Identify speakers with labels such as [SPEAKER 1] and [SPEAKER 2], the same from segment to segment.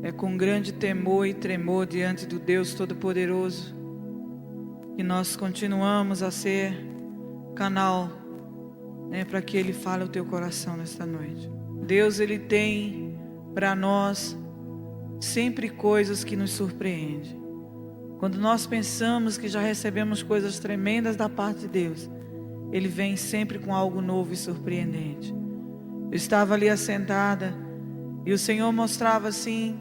[SPEAKER 1] É com grande temor e tremor diante do Deus Todo-Poderoso que nós continuamos a ser canal, para que Ele fale o teu coração nesta noite. Deus, Ele tem para nós sempre coisas que nos surpreendem. Quando nós pensamos que já recebemos coisas tremendas da parte de Deus, Ele vem sempre com algo novo e surpreendente. Eu estava ali assentada e o Senhor mostrava assim,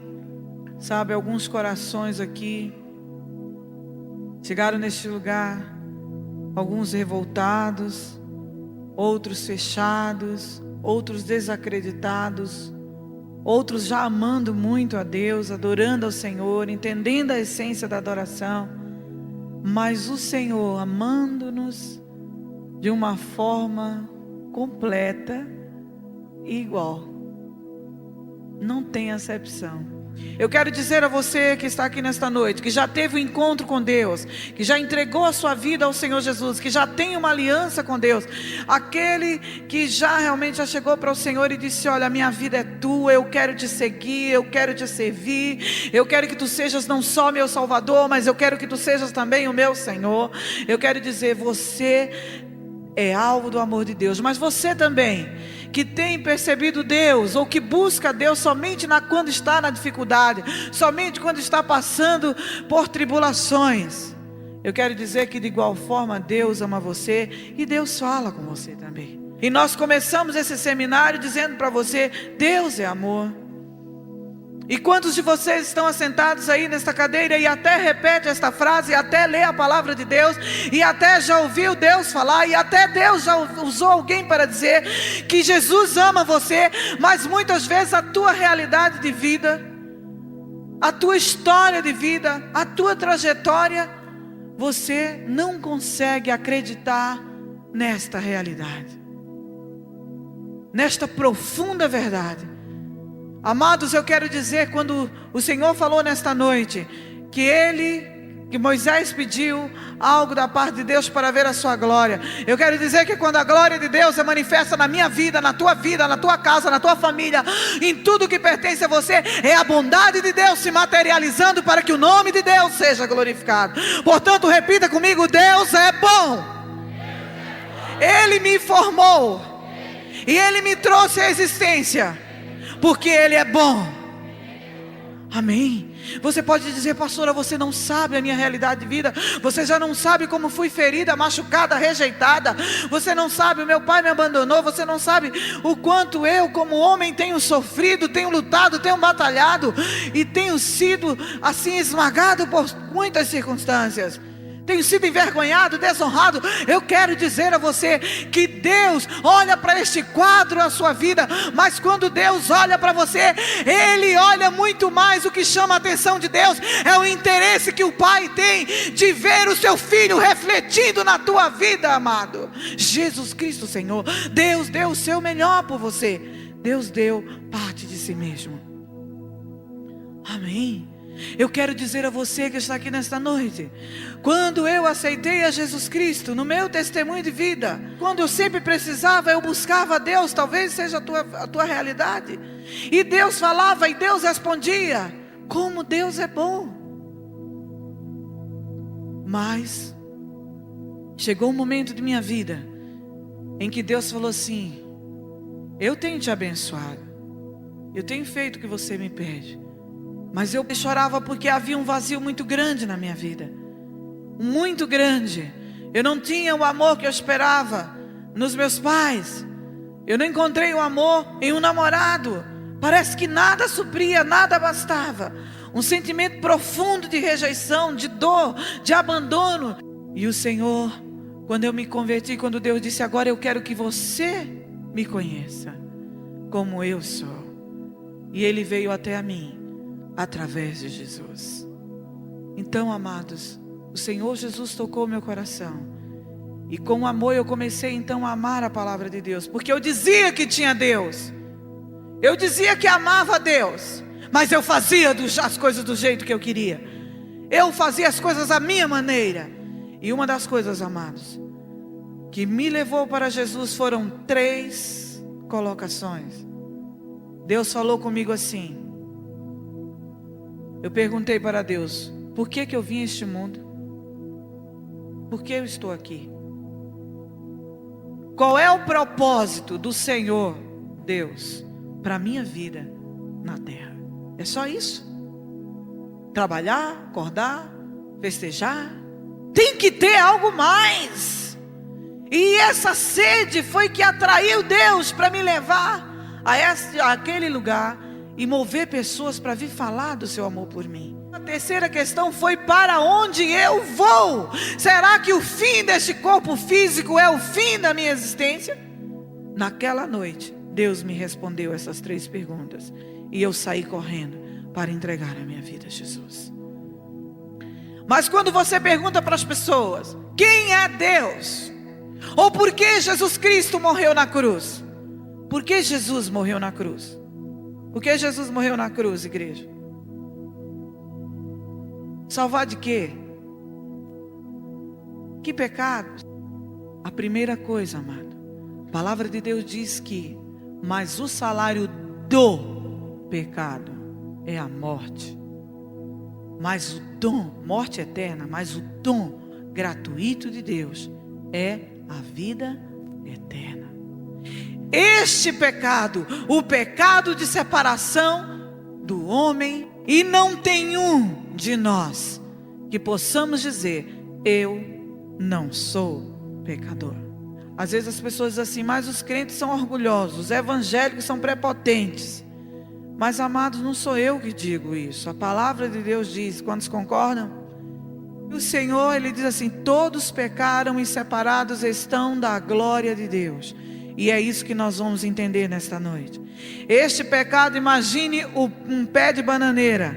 [SPEAKER 1] sabe, alguns corações aqui chegaram neste lugar, alguns revoltados, outros fechados, outros desacreditados, outros já amando muito a Deus, adorando ao Senhor, entendendo a essência da adoração, mas o Senhor amando-nos de uma forma completa e igual, não tem acepção. Eu quero dizer a você que está aqui nesta noite, que já teve um encontro com Deus, que já entregou a sua vida ao Senhor Jesus, que já tem uma aliança com Deus, aquele que já realmente já chegou para o Senhor e disse: olha, a minha vida é tua, eu quero te seguir, eu quero te servir, eu quero que tu sejas não só meu Salvador, mas eu quero que tu sejas também o meu Senhor. Eu quero dizer, você é alvo do amor de Deus, mas você também, que tem percebido Deus, ou que busca Deus somente quando está na dificuldade, somente quando está passando por tribulações, eu quero dizer que de igual forma Deus ama você, e Deus fala com você também. E nós começamos esse seminário dizendo para você: Deus é amor. E quantos de vocês estão assentados aí nesta cadeira e até repete esta frase, e até lê a palavra de Deus, e até já ouviu Deus falar, e até Deus já usou alguém para dizer que Jesus ama você, mas muitas vezes a tua realidade de vida, a tua história de vida, a tua trajetória, você não consegue acreditar nesta realidade, nesta profunda verdade. Amados, eu quero dizer, quando o Senhor falou nesta noite que Moisés pediu algo da parte de Deus para ver a sua glória, eu quero dizer que quando a glória de Deus é manifesta na minha vida, na tua casa, na tua família, em tudo que pertence a você, é a bondade de Deus se materializando para que o nome de Deus seja glorificado. Portanto, repita comigo: Deus é bom. Ele me formou e Ele me trouxe à existência, porque Ele é bom. Amém. Você pode dizer: pastora, você não sabe a minha realidade de vida, você já não sabe como fui ferida, machucada, rejeitada, você não sabe, o meu pai me abandonou, você não sabe o quanto eu como homem tenho sofrido, tenho lutado, tenho batalhado, e tenho sido assim esmagado por muitas circunstâncias, tenho sido envergonhado, desonrado. Eu quero dizer a você que Deus olha para este quadro, a sua vida, mas quando Deus olha para você, Ele olha muito mais. O que chama a atenção de Deus é o interesse que o Pai tem de ver o seu Filho refletindo na tua vida, amado. Jesus Cristo, Senhor, Deus deu o seu melhor por você. Deus deu parte de si mesmo. Amém. Eu quero dizer a você que está aqui nesta noite, quando eu aceitei a Jesus Cristo no meu testemunho de vida, quando eu sempre precisava, eu buscava a Deus. Talvez seja a tua realidade, e Deus falava e Deus respondia. Como Deus é bom. Mas chegou um momento de minha vida em que Deus falou assim: eu tenho te abençoado, eu tenho feito o que você me pede. Mas eu chorava porque havia um vazio muito grande na minha vida, muito grande. Eu não tinha o amor que eu esperava nos meus pais. Eu não encontrei o amor em um namorado. Parece que nada supria, nada bastava. Um sentimento profundo de rejeição, de dor, de abandono. E o Senhor, quando eu me converti, quando Deus disse: agora eu quero que você me conheça como eu sou. E Ele veio até a mim através de Jesus. Então, amados, o Senhor Jesus tocou meu coração, e com amor eu comecei então a amar a palavra de Deus, porque eu dizia que tinha Deus, eu dizia que amava a Deus, mas eu fazia as coisas do jeito que eu queria, eu fazia as coisas à minha maneira. E uma das coisas, amados, que me levou para Jesus foram 3 colocações. Deus falou comigo assim: eu perguntei para Deus: por que eu vim a este mundo? Por que eu estou aqui? Qual é o propósito do Senhor Deus para a minha vida na terra? É só isso? Trabalhar, acordar, festejar? Tem que ter algo mais. E essa sede foi que atraiu Deus para me levar àquele lugar e mover pessoas para vir falar do seu amor por mim. A terceira questão foi: para onde eu vou? Será que o fim deste corpo físico é o fim da minha existência? Naquela noite, Deus me respondeu essas 3 perguntas. E eu saí correndo para entregar a minha vida a Jesus. Mas quando você pergunta para as pessoas: quem é Deus? Ou por que Jesus Cristo morreu na cruz? Por que Jesus morreu na cruz? Por que Jesus morreu na cruz, igreja? Salvar de quê? Que pecado? A primeira coisa, amado, a palavra de Deus diz que: mas o salário do pecado é a morte. Mas o dom, morte eterna, mas o dom gratuito de Deus é a vida eterna. Este pecado, o pecado de separação do homem, e não tem um de nós que possamos dizer: eu não sou pecador. Às vezes as pessoas dizem assim: mas os crentes são orgulhosos, os evangélicos são prepotentes. Mas, amados, não sou eu que digo isso. A palavra de Deus diz, quantos concordam? O Senhor, Ele diz assim: todos pecaram e separados estão da glória de Deus. E é isso que nós vamos entender nesta noite. Este pecado, imagine um pé de bananeira.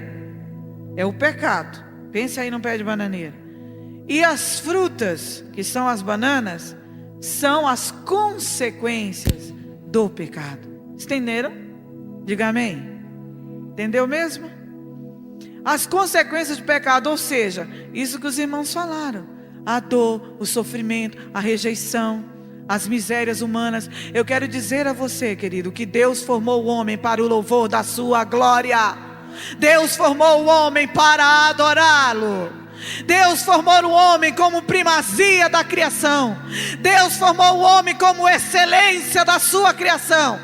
[SPEAKER 1] É o pecado. Pense aí num pé de bananeira. E as frutas, que são as bananas, são as consequências do pecado. Entenderam? Diga amém. Entendeu mesmo? As consequências do pecado, ou seja, isso que os irmãos falaram: a dor, o sofrimento, a rejeição, as misérias humanas. Eu quero dizer a você, querido, que Deus formou o homem para o louvor da sua glória. Deus formou o homem para adorá-lo. Deus formou o homem como primazia da criação. Deus formou o homem como excelência da sua criação.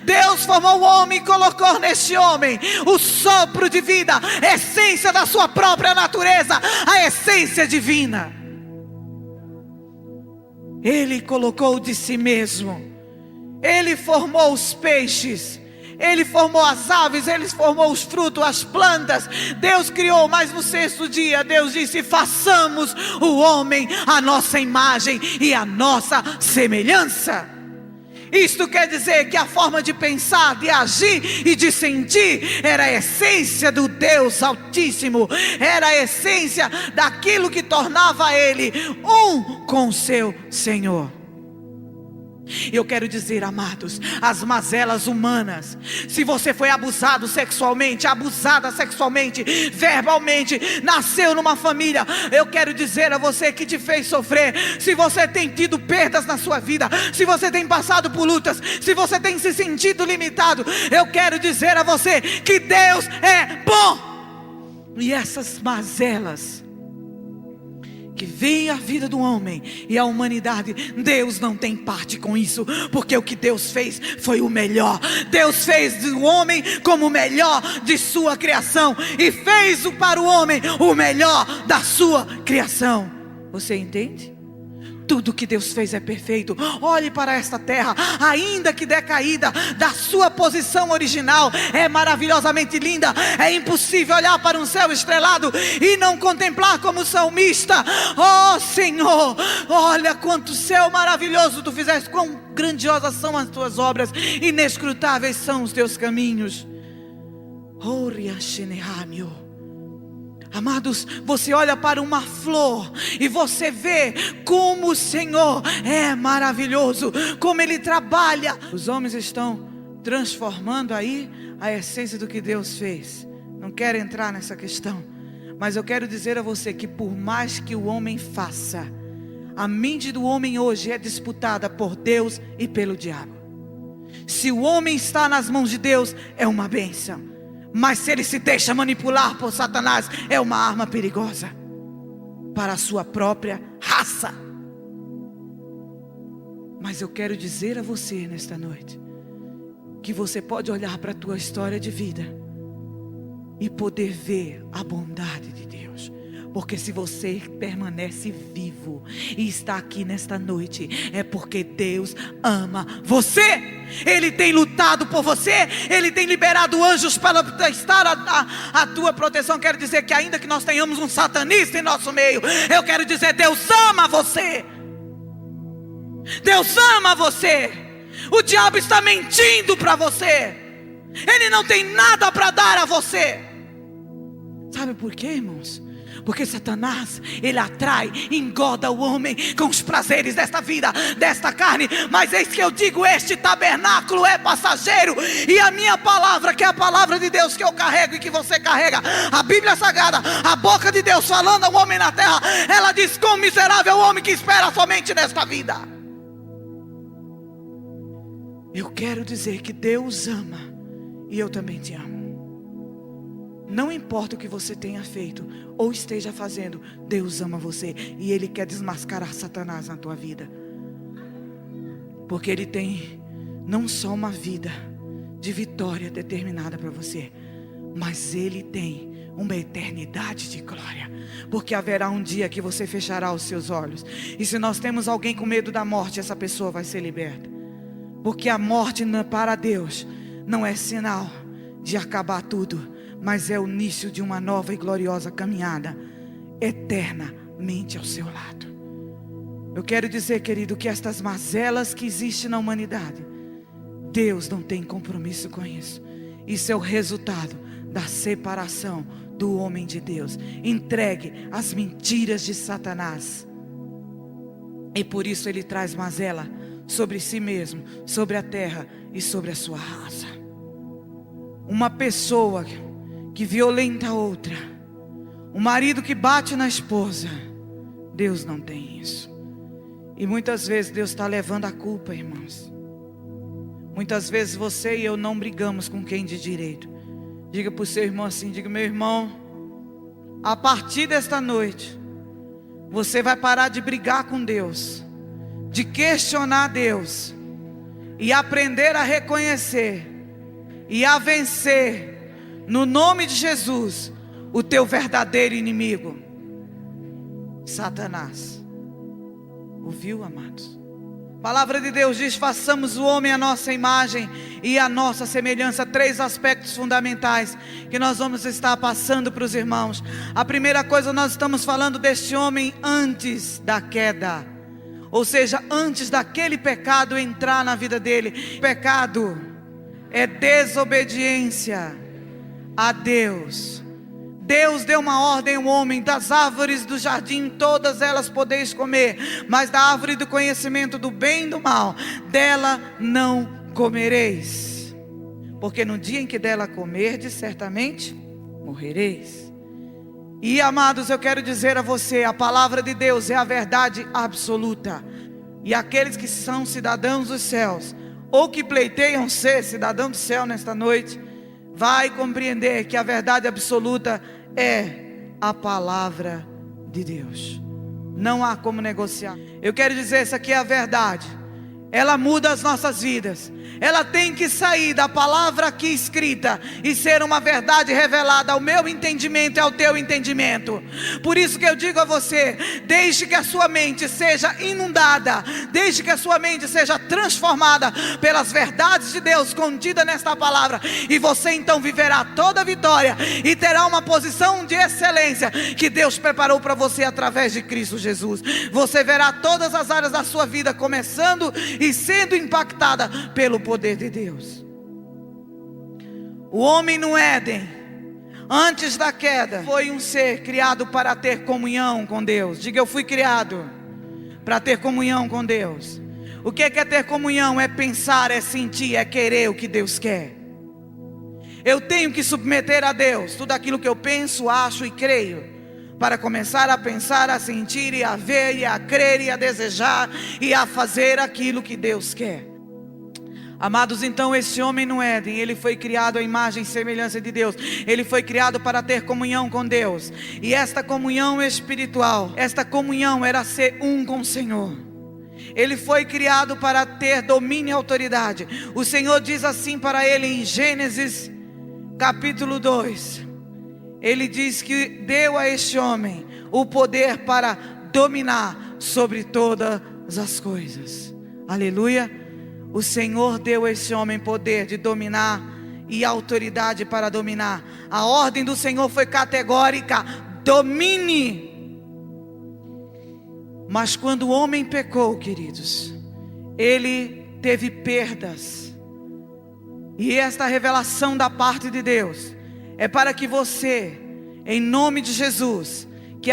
[SPEAKER 1] Deus formou o homem e colocou neste homem o sopro de vida, a essência da sua própria natureza, a essência divina. Ele colocou de si mesmo. Ele formou os peixes, Ele formou as aves, Ele formou os frutos, as plantas. Deus criou, mas no 6º dia Deus disse: façamos o homem à nossa imagem e à nossa semelhança. Isto quer dizer que a forma de pensar, de agir e de sentir era a essência do Deus Altíssimo. Era a essência daquilo que tornava Ele um com o seu Senhor. Eu quero dizer, amados, as mazelas humanas. Se você foi abusado sexualmente, abusada sexualmente, verbalmente, nasceu numa família, eu quero dizer a você que te fez sofrer. Se você tem tido perdas na sua vida, se você tem passado por lutas, se você tem se sentido limitado, eu quero dizer a você que Deus é bom. E essas mazelas que vem a vida do homem e a humanidade, Deus não tem parte com isso, porque o que Deus fez foi o melhor. Deus fez o homem como o melhor de sua criação, e fez para o homem o melhor da sua criação. Você entende? Tudo que Deus fez é perfeito. Olhe para esta terra, ainda que decaída da sua posição original, é maravilhosamente linda. É impossível olhar para um céu estrelado e não contemplar como salmista: oh Senhor, olha quanto céu maravilhoso tu fizeste, quão grandiosas são as tuas obras, inescrutáveis são os teus caminhos. Oh Riachenehamiu. Amados, você olha para uma flor e você vê como o Senhor é maravilhoso, como Ele trabalha. Os homens estão transformando aí a essência do que Deus fez. Não quero entrar nessa questão, mas eu quero dizer a você que por mais que o homem faça, a mente do homem hoje é disputada por Deus e pelo diabo. Se o homem está nas mãos de Deus, é uma bênção. Mas se ele se deixa manipular por Satanás, é uma arma perigosa para a sua própria raça. Mas eu quero dizer a você nesta noite, que você pode olhar para a tua história de vida e poder ver a bondade de Deus. Porque se você permanece vivo e está aqui nesta noite, é porque Deus ama você. Ele tem lutado por você. Ele tem liberado anjos para estar a tua proteção. Quero dizer que ainda que nós tenhamos um satanista em nosso meio, eu quero dizer, Deus ama você. Deus ama você. O diabo está mentindo para você. Ele não tem nada para dar a você. Sabe por quê, irmãos? Porque Satanás, ele atrai, engorda o homem com os prazeres desta vida, desta carne. Mas eis que eu digo, este tabernáculo é passageiro. E a minha palavra, que é a palavra de Deus que eu carrego e que você carrega, a Bíblia Sagrada, a boca de Deus falando ao homem na terra, ela diz: quão miserável o homem que espera somente nesta vida. Eu quero dizer que Deus ama, e eu também te amo. Não importa o que você tenha feito ou esteja fazendo, Deus ama você. E Ele quer desmascarar Satanás na tua vida. Porque Ele tem não só uma vida de vitória determinada para você, mas Ele tem uma eternidade de glória. Porque haverá um dia que você fechará os seus olhos. E se nós temos alguém com medo da morte, essa pessoa vai ser liberta. Porque a morte para Deus não é sinal de acabar tudo, mas é o início de uma nova e gloriosa caminhada eternamente ao seu lado. Eu quero dizer, querido, que estas mazelas que existem na humanidade, Deus não tem compromisso com isso. Isso é o resultado da separação do homem de Deus, entregue às mentiras de Satanás. E por isso ele traz mazela sobre si mesmo, sobre a terra e sobre a sua raça. Uma pessoa que violenta a outra, um marido que bate na esposa, Deus não tem isso. E muitas vezes Deus está levando a culpa, irmãos. Muitas vezes você e eu não brigamos com quem de direito. Diga para o seu irmão assim, diga: meu irmão, a partir desta noite, você vai parar de brigar com Deus, de questionar Deus, e aprender a reconhecer e a vencer, no nome de Jesus, o teu verdadeiro inimigo, Satanás. Ouviu, amados? A palavra de Deus diz: façamos o homem a nossa imagem e a nossa semelhança. 3 aspectos fundamentais que nós vamos estar passando para os irmãos. A primeira coisa, nós estamos falando deste homem antes da queda. Ou seja, antes daquele pecado entrar na vida dele. Pecado é desobediência a Deus. Deus deu uma ordem ao homem: das árvores do jardim todas elas podeis comer, mas da árvore do conhecimento do bem e do mal, dela não comereis, porque no dia em que dela comerdes, certamente morrereis. E amados, eu quero dizer a você, a palavra de Deus é a verdade absoluta. E aqueles que são cidadãos dos céus, ou que pleiteiam ser cidadão do céu nesta noite, vai compreender que a verdade absoluta é a palavra de Deus. Não há como negociar. Eu quero dizer, essa aqui é a verdade. Ela muda as nossas vidas. Ela tem que sair da palavra aqui escrita e ser uma verdade revelada ao meu entendimento e ao teu entendimento. Por isso que eu digo a você: deixe que a sua mente seja inundada, deixe que a sua mente seja transformada pelas verdades de Deus contidas nesta palavra, e você então viverá toda a vitória e terá uma posição de excelência que Deus preparou para você através de Cristo Jesus. Você verá todas as áreas da sua vida começando e sendo impactada pelo poder de Deus. O homem no Éden, antes da queda, foi um ser criado para ter comunhão com Deus. Diga: eu fui criado para ter comunhão com Deus. O que é ter comunhão? É pensar, é sentir, é querer o que Deus quer. Eu tenho que submeter a Deus tudo aquilo que eu penso, acho e creio, para começar a pensar, a sentir e a ver e a crer e a desejar e a fazer aquilo que Deus quer. Amados, então este homem no Éden, ele foi criado à imagem e semelhança de Deus. Ele foi criado para ter comunhão com Deus. E esta comunhão espiritual, esta comunhão era ser um com o Senhor. Ele foi criado para ter domínio e autoridade. O Senhor diz assim para ele em Gênesis capítulo 2. Ele diz que deu a este homem o poder para dominar sobre todas as coisas. Aleluia. O Senhor deu a esse homem poder de dominar e autoridade para dominar. A ordem do Senhor foi categórica: domine. Mas quando o homem pecou, queridos, ele teve perdas. E esta revelação da parte de Deus é para que você, em nome de Jesus, que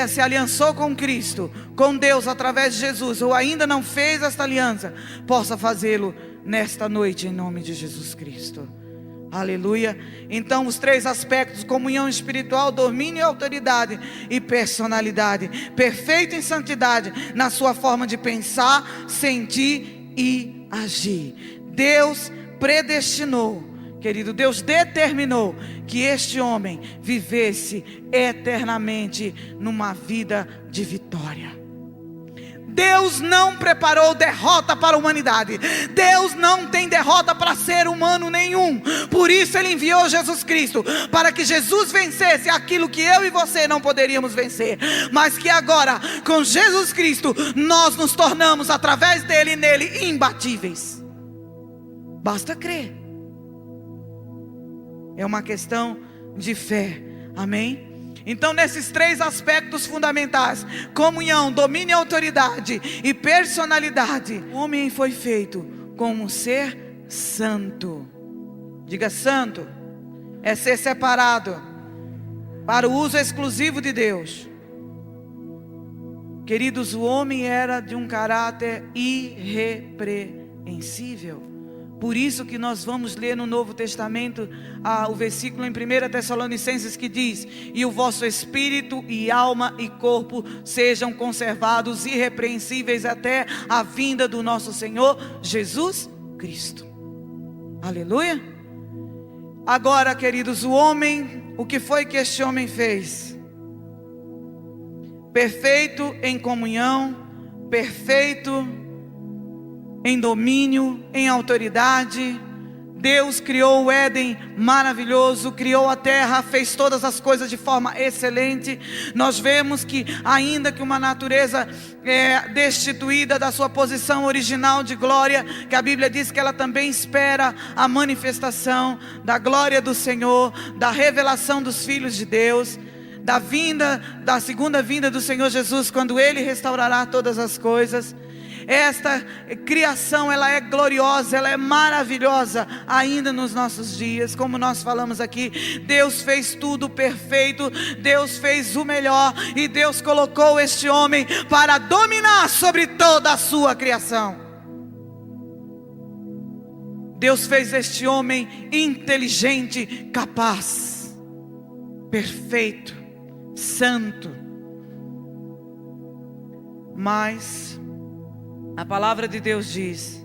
[SPEAKER 1] se aliançou com Cristo, com Deus através de Jesus, ou ainda não fez esta aliança, possa fazê-lo nesta noite em nome de Jesus Cristo. Aleluia. Então os 3 aspectos: comunhão espiritual, domínio e autoridade, e personalidade, perfeito em santidade na sua forma de pensar, sentir e agir. Deus predestinou, querido, Deus determinou que este homem vivesse eternamente numa vida de vitória. Deus não preparou derrota para a humanidade. Deus não tem derrota para ser humano nenhum. Por isso Ele enviou Jesus Cristo, para que Jesus vencesse aquilo que eu e você não poderíamos vencer, mas que agora, com Jesus Cristo, nós nos tornamos, através dele e nele, imbatíveis. Basta crer. É uma questão de fé. Amém? Então nesses 3 aspectos fundamentais: comunhão, domínio e autoridade e personalidade, o homem foi feito como um ser santo. Diga: santo é ser separado para o uso exclusivo de Deus. Queridos, o homem era de um caráter irrepreensível. Por isso que nós vamos ler no Novo Testamento o versículo em 1 Tessalonicenses que diz: e o vosso espírito e alma e corpo sejam conservados irrepreensíveis até a vinda do nosso Senhor Jesus Cristo. Aleluia. Agora, queridos, o que foi que este homem fez? Perfeito em comunhão, perfeito em domínio, em autoridade. Deus criou o Éden maravilhoso, criou a terra, fez todas as coisas de forma excelente. Nós vemos que ainda que uma natureza destituída da sua posição original de glória, que a Bíblia diz que ela também espera a manifestação da glória do Senhor, da revelação dos filhos de Deus, da segunda vinda do Senhor Jesus, quando Ele restaurará todas as coisas. Esta criação, ela é gloriosa, ela é maravilhosa ainda nos nossos dias. Como nós falamos aqui, Deus fez tudo perfeito, Deus fez o melhor, e Deus colocou este homem para dominar sobre toda a sua criação. Deus fez este homem inteligente, capaz, perfeito, santo. Mas a palavra de Deus diz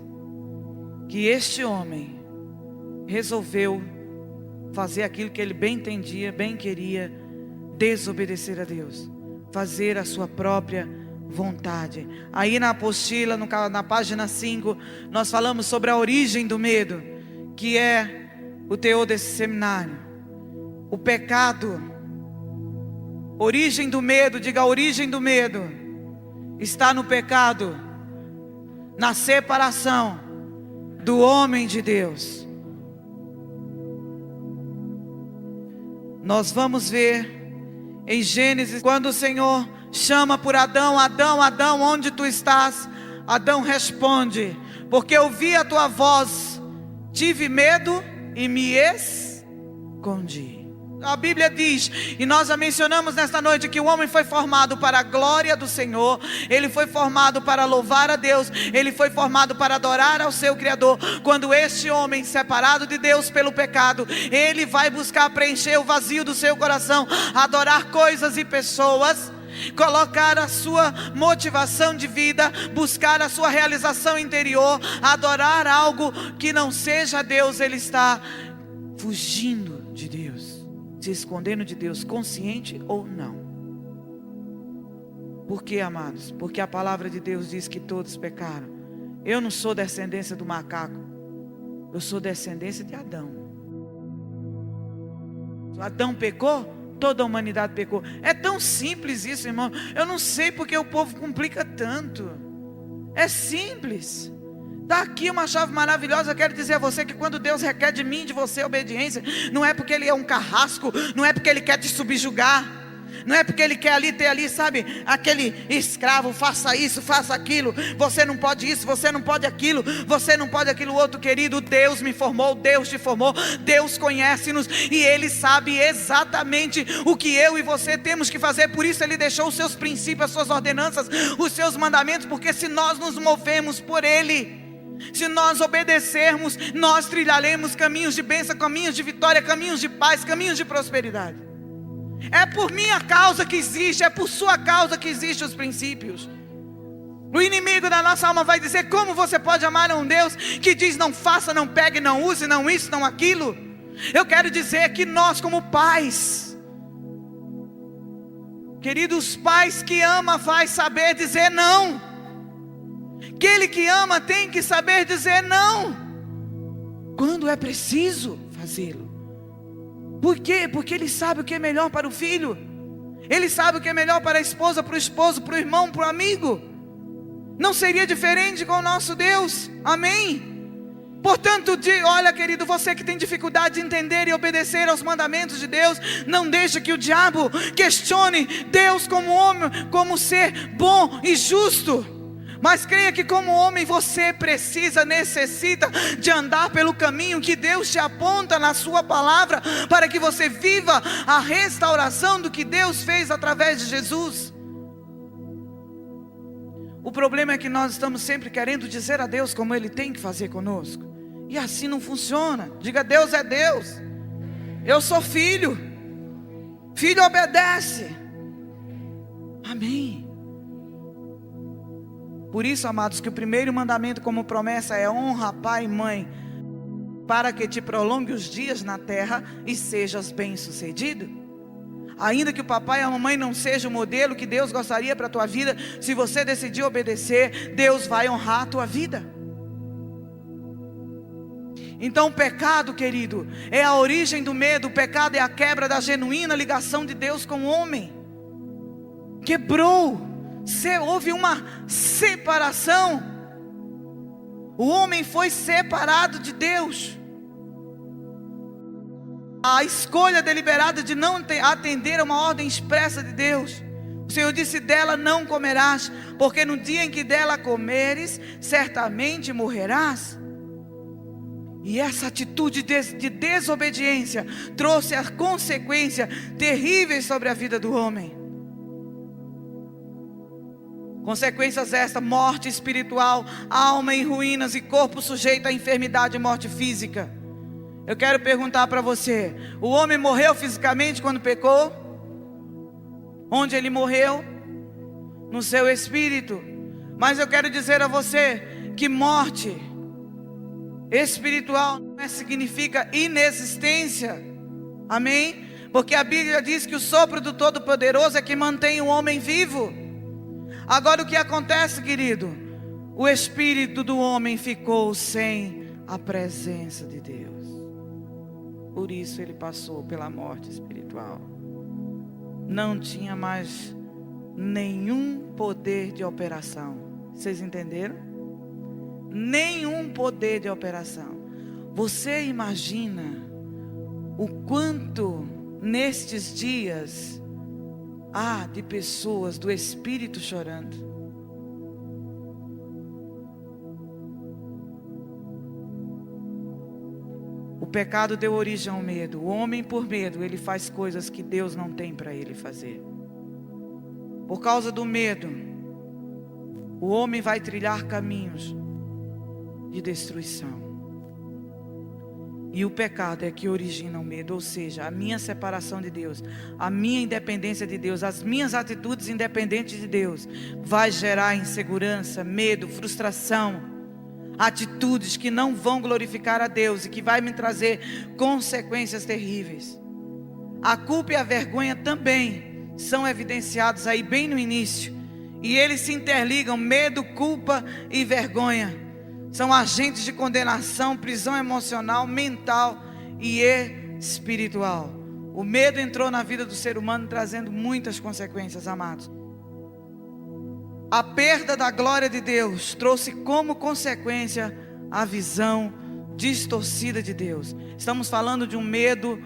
[SPEAKER 1] que este homem resolveu fazer aquilo que ele bem entendia, bem queria: desobedecer a Deus, fazer a sua própria vontade. Aí na apostila, na página 5, nós falamos sobre a origem do medo, que é o teor desse seminário. O pecado, origem do medo, diga: a origem do medo está no pecado, na separação do homem de Deus. Nós vamos ver em Gênesis, quando o Senhor chama por Adão: Adão, Adão, onde tu estás? Adão responde: porque ouvi a tua voz, tive medo e me escondi. A Bíblia diz, e nós a mencionamos nesta noite, que o homem foi formado para a glória do Senhor. Ele foi formado para louvar a Deus. Ele foi formado para adorar ao seu Criador. Quando este homem, separado de Deus pelo pecado, ele vai buscar preencher o vazio do seu coração, adorar coisas e pessoas, colocar a sua motivação de vida, buscar a sua realização interior, adorar algo que não seja Deus, ele está fugindo de Deus, se escondendo de Deus, consciente ou não. Por quê, amados? Porque a palavra de Deus diz que todos pecaram. Eu não sou descendência do macaco, eu sou descendência de Adão. Adão pecou, toda a humanidade pecou. É tão simples isso, irmão. Eu não sei porque o povo complica tanto. É simples. Está aqui uma chave maravilhosa. Eu quero dizer a você que quando Deus requer de mim, de você, obediência, não é porque Ele é um carrasco, não é porque Ele quer te subjugar, não é porque Ele quer ter ali, sabe, aquele escravo, faça isso, faça aquilo, você não pode isso, você não pode aquilo, você não pode aquilo outro. Querido, Deus me formou, Deus te formou, Deus conhece-nos e Ele sabe exatamente o que eu e você temos que fazer. Por isso Ele deixou os seus princípios, as suas ordenanças, os seus mandamentos, porque se nós nos movemos por Ele, se nós obedecermos, nós trilharemos caminhos de bênção, caminhos de vitória, caminhos de paz, caminhos de prosperidade. É por minha causa que existe, é por sua causa que existem os princípios. O inimigo da nossa alma vai dizer: como você pode amar a um Deus que diz não faça, não pegue, não use, não isso, não aquilo? Eu quero dizer que nós como pais, queridos, pais que ama vai saber dizer não. Aquele que ama tem que saber dizer não, quando é preciso fazê-lo. Por quê? Porque Ele sabe o que é melhor para o filho. Ele sabe o que é melhor para a esposa, para o esposo, para o irmão, para o amigo. Não seria diferente com o nosso Deus. Amém? Portanto, olha, querido, você que tem dificuldade de entender e obedecer aos mandamentos de Deus, não deixe que o diabo questione Deus como homem, como ser bom e justo. Mas creia que como homem você necessita de andar pelo caminho que Deus te aponta na sua palavra, para que você viva a restauração do que Deus fez através de Jesus. O problema é que nós estamos sempre querendo dizer a Deus como Ele tem que fazer conosco, e assim não funciona. Diga: Deus é Deus, eu sou filho, filho obedece. Amém. Por isso, amados, que o primeiro mandamento como promessa é: honra pai e mãe, para que te prolongue os dias na terra e sejas bem-sucedido. Ainda que o papai e a mamãe não sejam o modelo que Deus gostaria para a tua vida, se você decidir obedecer, Deus vai honrar a tua vida. Então o pecado, querido, é a origem do medo. O pecado é a quebra da genuína ligação de Deus com o homem. Quebrou. Houve uma separação. O homem foi separado de Deus. A escolha deliberada de não atender a uma ordem expressa de Deus. O Senhor disse: dela não comerás, porque no dia em que dela comeres, certamente morrerás. E essa atitude de desobediência trouxe a consequência terríveis sobre a vida do homem. Consequências estas: morte espiritual, alma em ruínas e corpo sujeito à enfermidade e morte física. Eu quero perguntar para você: o homem morreu fisicamente quando pecou? Onde ele morreu? No seu espírito. Mas eu quero dizer a você que morte espiritual não significa inexistência. Amém? Porque a Bíblia diz que o sopro do Todo-Poderoso é que mantém o homem vivo. Agora o que acontece, querido? O espírito do homem ficou sem a presença de Deus. Por isso ele passou pela morte espiritual. Não tinha mais nenhum poder de operação. Vocês entenderam? Nenhum poder de operação. Você imagina o quanto nestes dias há de pessoas do espírito chorando? O pecado deu origem ao medo. O homem, por medo, ele faz coisas que Deus não tem para ele fazer. Por causa do medo, o homem vai trilhar caminhos de destruição. E o pecado é que origina o medo, ou seja, a minha separação de Deus, a minha independência de Deus, as minhas atitudes independentes de Deus, vai gerar insegurança, medo, frustração, atitudes que não vão glorificar a Deus e que vai me trazer consequências terríveis. A culpa e a vergonha também são evidenciados aí bem no início, e eles se interligam. Medo, culpa e vergonha são agentes de condenação, prisão emocional, mental e espiritual. O medo entrou na vida do ser humano trazendo muitas consequências, amados. A perda da glória de Deus trouxe como consequência a visão distorcida de Deus. Estamos falando de um medo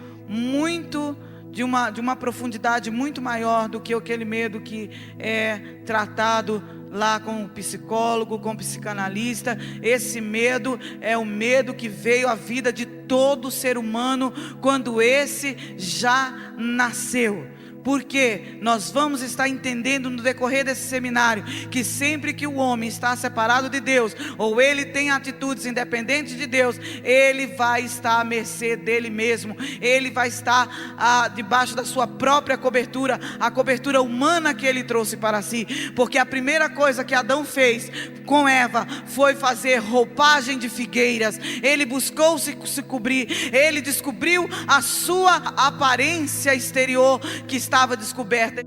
[SPEAKER 1] de uma profundidade muito maior do que aquele medo que é tratado lá com o psicólogo, com o psicanalista. Esse medo é o medo que veio à vida de todo ser humano quando esse já nasceu. Porque nós vamos estar entendendo no decorrer desse seminário que sempre que o homem está separado de Deus, ou ele tem atitudes independentes de Deus, ele vai estar à mercê dele mesmo. Ele vai estar debaixo da sua própria cobertura, a cobertura humana que ele trouxe para si. Porque a primeira coisa que Adão fez com Eva foi fazer roupagem de figueiras. Ele buscou se cobrir, ele descobriu a sua aparência exterior que estava descoberta.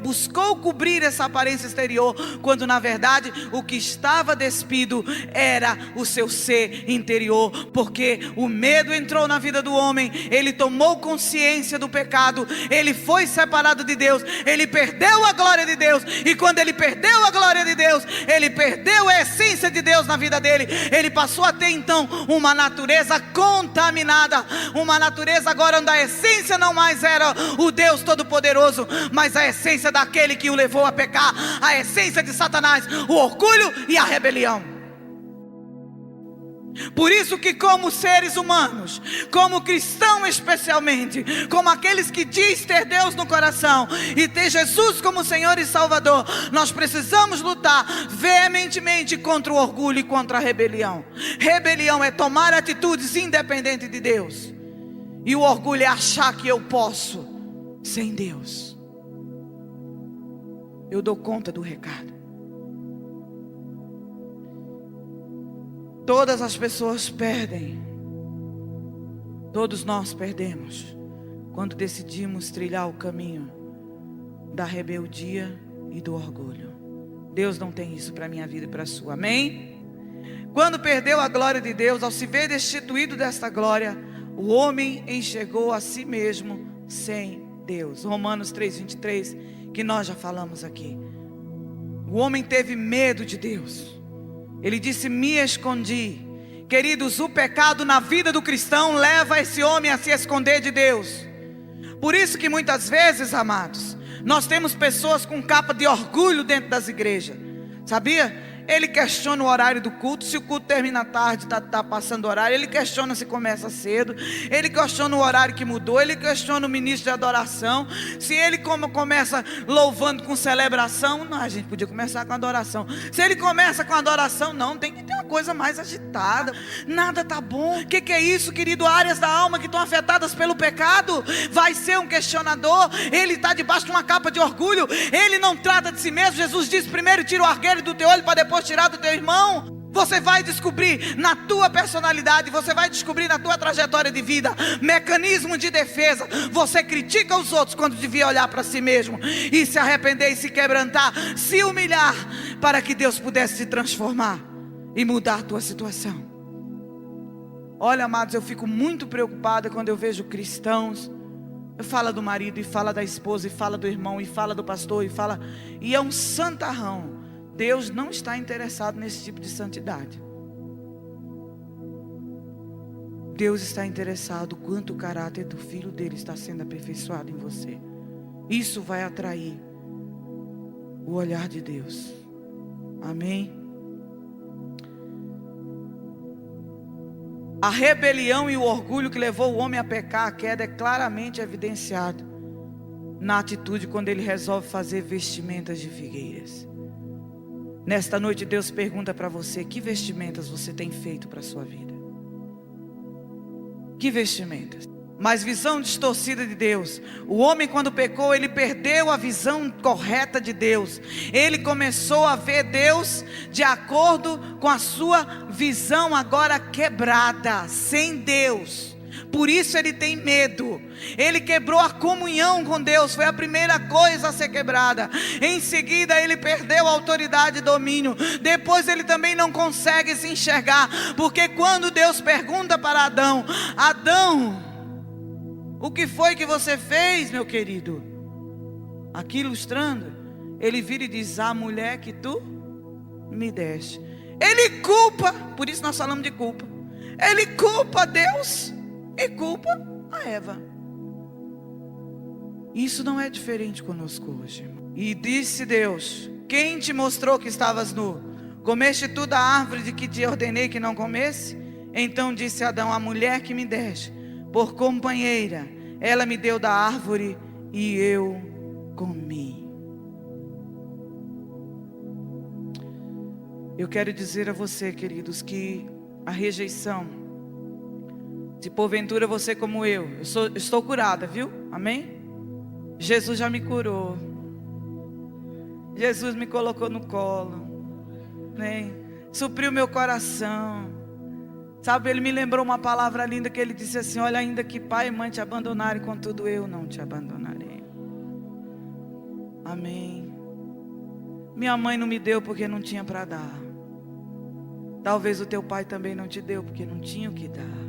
[SPEAKER 1] Buscou cobrir essa aparência exterior, quando na verdade o que estava despido era o seu ser interior. Porque o medo entrou na vida do homem, ele tomou consciência do pecado, ele foi separado de Deus, ele perdeu a glória de Deus. E quando ele perdeu a glória de Deus, ele perdeu a essência de Deus na vida dele. Ele passou a ter então uma natureza contaminada, uma natureza agora onde a essência não mais era o Deus Todo-Poderoso, mas a essência daquele que o levou a pecar, a essência de Satanás, o orgulho e a rebelião. Por isso que como seres humanos, como cristãos especialmente, como aqueles que diz ter Deus no coração e ter Jesus como Senhor e Salvador, nós precisamos lutar veementemente contra o orgulho e contra a rebelião. Rebelião é tomar atitudes independentes de Deus, e o orgulho é achar que eu posso sem Deus. Eu dou conta do recado. Todas as pessoas perdem. Todos nós perdemos quando decidimos trilhar o caminho da rebeldia e do orgulho. Deus não tem isso para a minha vida e para a sua, amém? Quando perdeu a glória de Deus, ao se ver destituído desta glória, o homem enxergou a si mesmo sem Deus. Romanos 3:23, que nós já falamos aqui. O homem teve medo de Deus. Ele disse: me escondi. Queridos, o pecado na vida do cristão leva esse homem a se esconder de Deus. Por isso que muitas vezes, amados, nós temos pessoas com capa de orgulho dentro das igrejas. Sabia? Ele questiona o horário do culto. Se o culto termina tarde, está passando o horário, ele questiona se começa cedo. Ele questiona o horário que mudou. Ele questiona o ministro de adoração, se ele começa louvando com celebração. Não, a gente podia começar com adoração. Se ele começa com adoração, não, tem que ter uma coisa mais agitada. Nada está bom. O que é isso, querido? Áreas da alma que estão afetadas pelo pecado. Vai ser um questionador. Ele está debaixo de uma capa de orgulho. Ele não trata de si mesmo. Jesus disse: primeiro tira o argueiro do teu olho para depois tirar do teu irmão. Você vai descobrir na tua personalidade, você vai descobrir na tua trajetória de vida mecanismo de defesa. Você critica os outros quando devia olhar para si mesmo e se arrepender e se quebrantar, se humilhar, para que Deus pudesse se transformar e mudar a tua situação. Olha, amados, eu fico muito preocupada quando eu vejo cristãos. Eu falo do marido, e fala da esposa, e fala do irmão, e fala do pastor, e é um santarrão. Deus não está interessado nesse tipo de santidade. Deus está interessado quanto o caráter do filho dele está sendo aperfeiçoado em você. Isso vai atrair o olhar de Deus. Amém? A rebelião e o orgulho que levou o homem a pecar, a queda, é claramente evidenciado na atitude quando ele resolve fazer vestimentas de figueiras. Nesta noite Deus pergunta para você: que vestimentas você tem feito para a sua vida? Que vestimentas? Mas visão distorcida de Deus. O homem, quando pecou, ele perdeu a visão correta de Deus. Ele começou a ver Deus de acordo com a sua visão agora quebrada, sem Deus. Por isso ele tem medo. Ele quebrou a comunhão com Deus. Foi a primeira coisa a ser quebrada. Em seguida ele perdeu a autoridade e domínio. Depois ele também não consegue se enxergar. Porque quando Deus pergunta para Adão: Adão, o que foi que você fez, meu querido? Aqui ilustrando, ele vira e diz: a mulher que tu me deste. Ele culpa. Por isso nós falamos de culpa. Ele culpa Deus e culpa a Eva. Isso não é diferente conosco hoje. E disse Deus: quem te mostrou que estavas nu? Comeste tu da árvore de que te ordenei que não comesse? Então disse Adão: a mulher que me deste por companheira, ela me deu da árvore e eu comi. Eu quero dizer a você, queridos, que a rejeição, se porventura você como eu estou curada, viu? Amém? Jesus já me curou. Jesus me colocou no colo, né? Supriu meu coração. Sabe, ele me lembrou uma palavra linda que ele disse assim: olha, ainda que pai e mãe te abandonarem, contudo eu não te abandonarei. Amém. Minha mãe não me deu porque não tinha para dar. Talvez o teu pai também não te deu porque não tinha o que dar.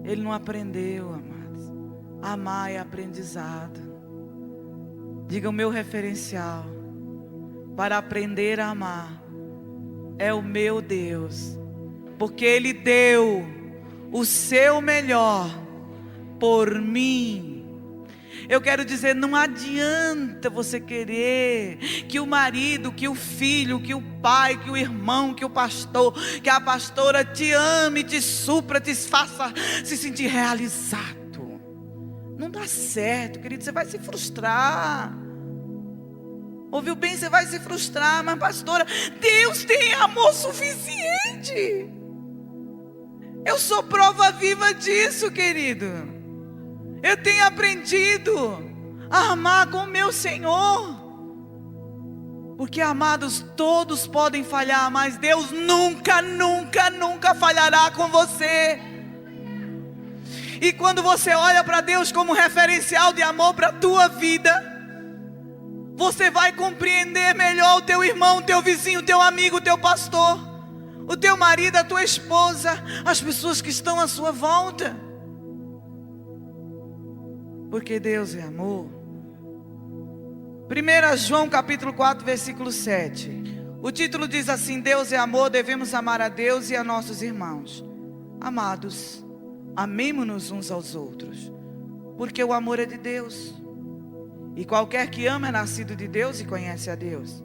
[SPEAKER 1] Ele não aprendeu, amados. Amar é aprendizado. Diga: o meu referencial para aprender a amar é o meu Deus. Porque Ele deu o seu melhor por mim. Eu quero dizer, não adianta você querer que o marido, que o filho, que o pai, que o irmão, que o pastor, que a pastora te ame, te supra, te faça se sentir realizado. Não dá certo, querido, você vai se frustrar. Ouviu bem? Você vai se frustrar. Mas pastora, Deus tem amor suficiente. Eu sou prova viva disso, querido. Eu tenho aprendido a amar com o meu Senhor. Porque, amados, todos podem falhar, mas Deus nunca, nunca, nunca falhará com você. E quando você olha para Deus como referencial de amor para a tua vida, você vai compreender melhor o teu irmão, o teu vizinho, o teu amigo, o teu pastor, o teu marido, a tua esposa, as pessoas que estão à sua volta. Porque Deus é amor. 1 João capítulo 4, versículo 7. O título diz assim: Deus é amor, devemos amar a Deus e a nossos irmãos. Amados, amemo-nos uns aos outros, porque o amor é de Deus. E qualquer que ama é nascido de Deus e conhece a Deus.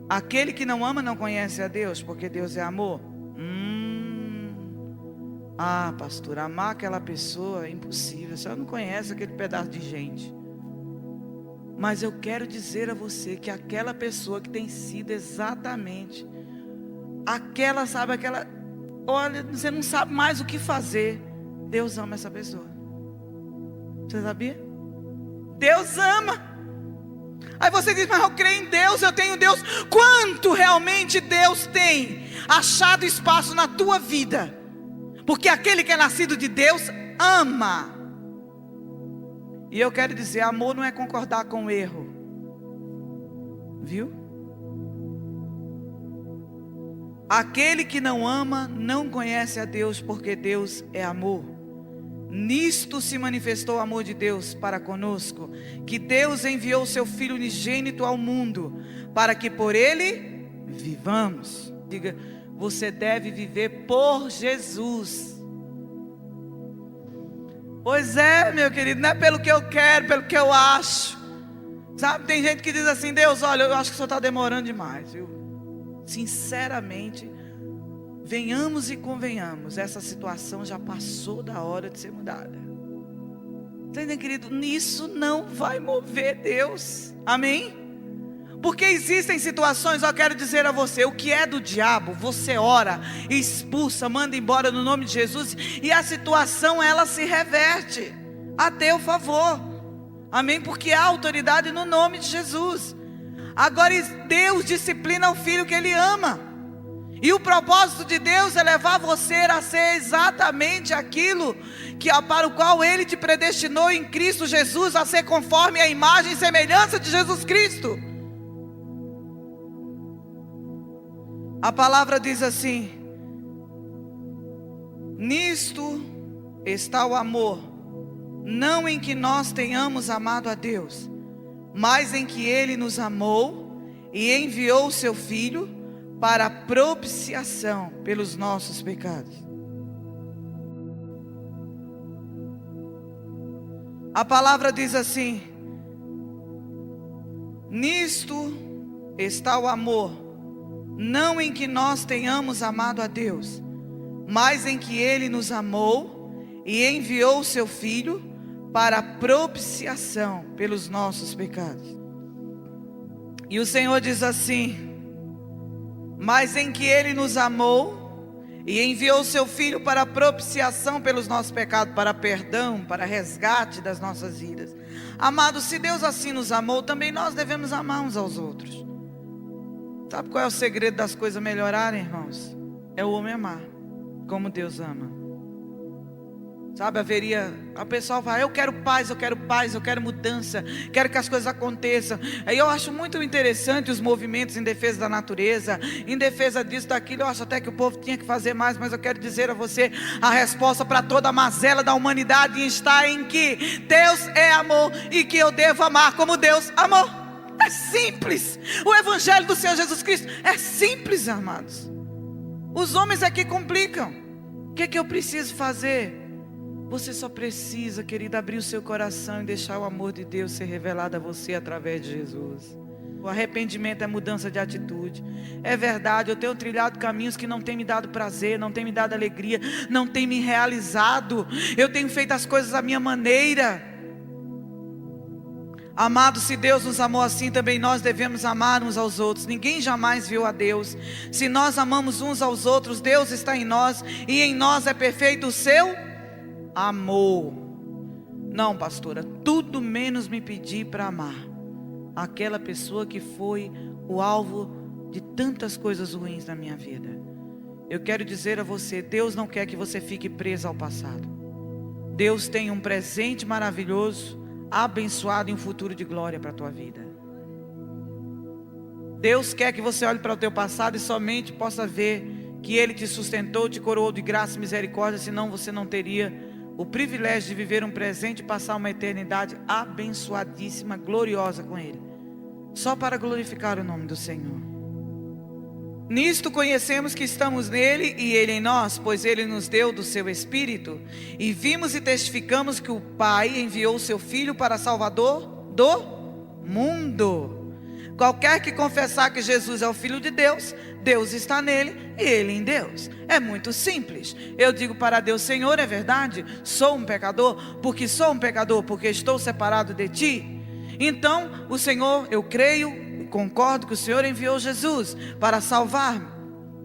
[SPEAKER 1] Aquele que não ama não conhece a Deus, porque Deus é amor. Ah, pastor, amar aquela pessoa é impossível. A senhora não conhece aquele pedaço de gente. Mas eu quero dizer a você que aquela pessoa que tem sido exatamente aquela, sabe, aquela, olha, você não sabe mais o que fazer. Deus ama essa pessoa. Você sabia? Deus ama. Aí você diz: mas eu creio em Deus, eu tenho Deus. Quanto realmente Deus tem achado espaço na tua vida? Porque aquele que é nascido de Deus ama. E eu quero dizer, amor não é concordar com o erro. Viu? Aquele que não ama não conhece a Deus, porque Deus é amor. Nisto se manifestou o amor de Deus para conosco, que Deus enviou o seu Filho unigênito ao mundo, para que por Ele vivamos. Diga: você deve viver por Jesus. Pois é, meu querido, não é pelo que eu quero, pelo que eu acho. Sabe, tem gente que diz assim: Deus, olha, eu acho que o Senhor está demorando demais, viu? Sinceramente, venhamos e convenhamos, essa situação já passou da hora de ser mudada. Entendem, querido? Nisso não vai mover Deus. Amém? Porque existem situações, eu quero dizer a você, o que é do diabo, você ora, expulsa, manda embora no nome de Jesus, e a situação ela se reverte a teu favor. Amém? Porque há autoridade no nome de Jesus. Agora Deus disciplina o filho que Ele ama. E o propósito de Deus é levar você a ser exatamente aquilo para o qual Ele te predestinou em Cristo Jesus, a ser conforme a imagem e semelhança de Jesus Cristo. A palavra diz assim: nisto está o amor, não em que nós tenhamos amado a Deus, mas em que Ele nos amou e enviou o seu Filho para propiciação pelos nossos pecados. A palavra diz assim: nisto está o amor, não em que nós tenhamos amado a Deus, mas em que Ele nos amou e enviou o seu Filho para propiciação pelos nossos pecados. E o Senhor diz assim: mas em que Ele nos amou e enviou o seu Filho para propiciação pelos nossos pecados, para perdão, para resgate das nossas vidas. Amados, se Deus assim nos amou, também nós devemos amar uns aos outros. Sabe qual é o segredo das coisas melhorarem, irmãos? É o homem amar como Deus ama. Sabe, a pessoa fala: eu quero paz, eu quero mudança, quero que as coisas aconteçam. Aí eu acho muito interessante os movimentos em defesa da natureza, em defesa disso, daquilo. Eu acho até que o povo tinha que fazer mais, mas eu quero dizer a você, a resposta para toda a mazela da humanidade está em que Deus é amor e que eu devo amar como Deus amou. É simples. O evangelho do Senhor Jesus Cristo é simples, amados. Os homens aqui complicam. O que eu preciso fazer? Você só precisa, querida, abrir o seu coração e deixar o amor de Deus ser revelado a você através de Jesus. O arrependimento é mudança de atitude. É verdade, eu tenho trilhado caminhos que não têm me dado prazer, não têm me dado alegria, não têm me realizado. Eu tenho feito as coisas à minha maneira. Amados, se Deus nos amou assim, também nós devemos amar uns aos outros. Ninguém jamais viu a Deus. Se nós amamos uns aos outros, Deus está em nós e em nós é perfeito o seu amor. Não, pastora, tudo menos me pedir para amar aquela pessoa que foi o alvo de tantas coisas ruins na minha vida. Eu quero dizer a você, Deus não quer que você fique preso ao passado. Deus tem um presente maravilhoso, abençoado e um futuro de glória para a tua vida. Deus quer que você olhe para o teu passado e somente possa ver que Ele te sustentou, te coroou de graça e misericórdia, senão você não teria o privilégio de viver um presente e passar uma eternidade abençoadíssima, gloriosa com Ele, só para glorificar o nome do Senhor. Nisto conhecemos que estamos nele e Ele em nós, pois Ele nos deu do seu Espírito, e vimos e testificamos que o Pai enviou o seu Filho para Salvador do mundo. Qualquer que confessar que Jesus é o Filho de Deus, Deus está nele e Ele em Deus. É muito simples. Eu digo para Deus: Senhor, é verdade, sou um pecador, porque estou separado de Ti. Então o Senhor, eu creio e concordo que o Senhor enviou Jesus para salvar-me,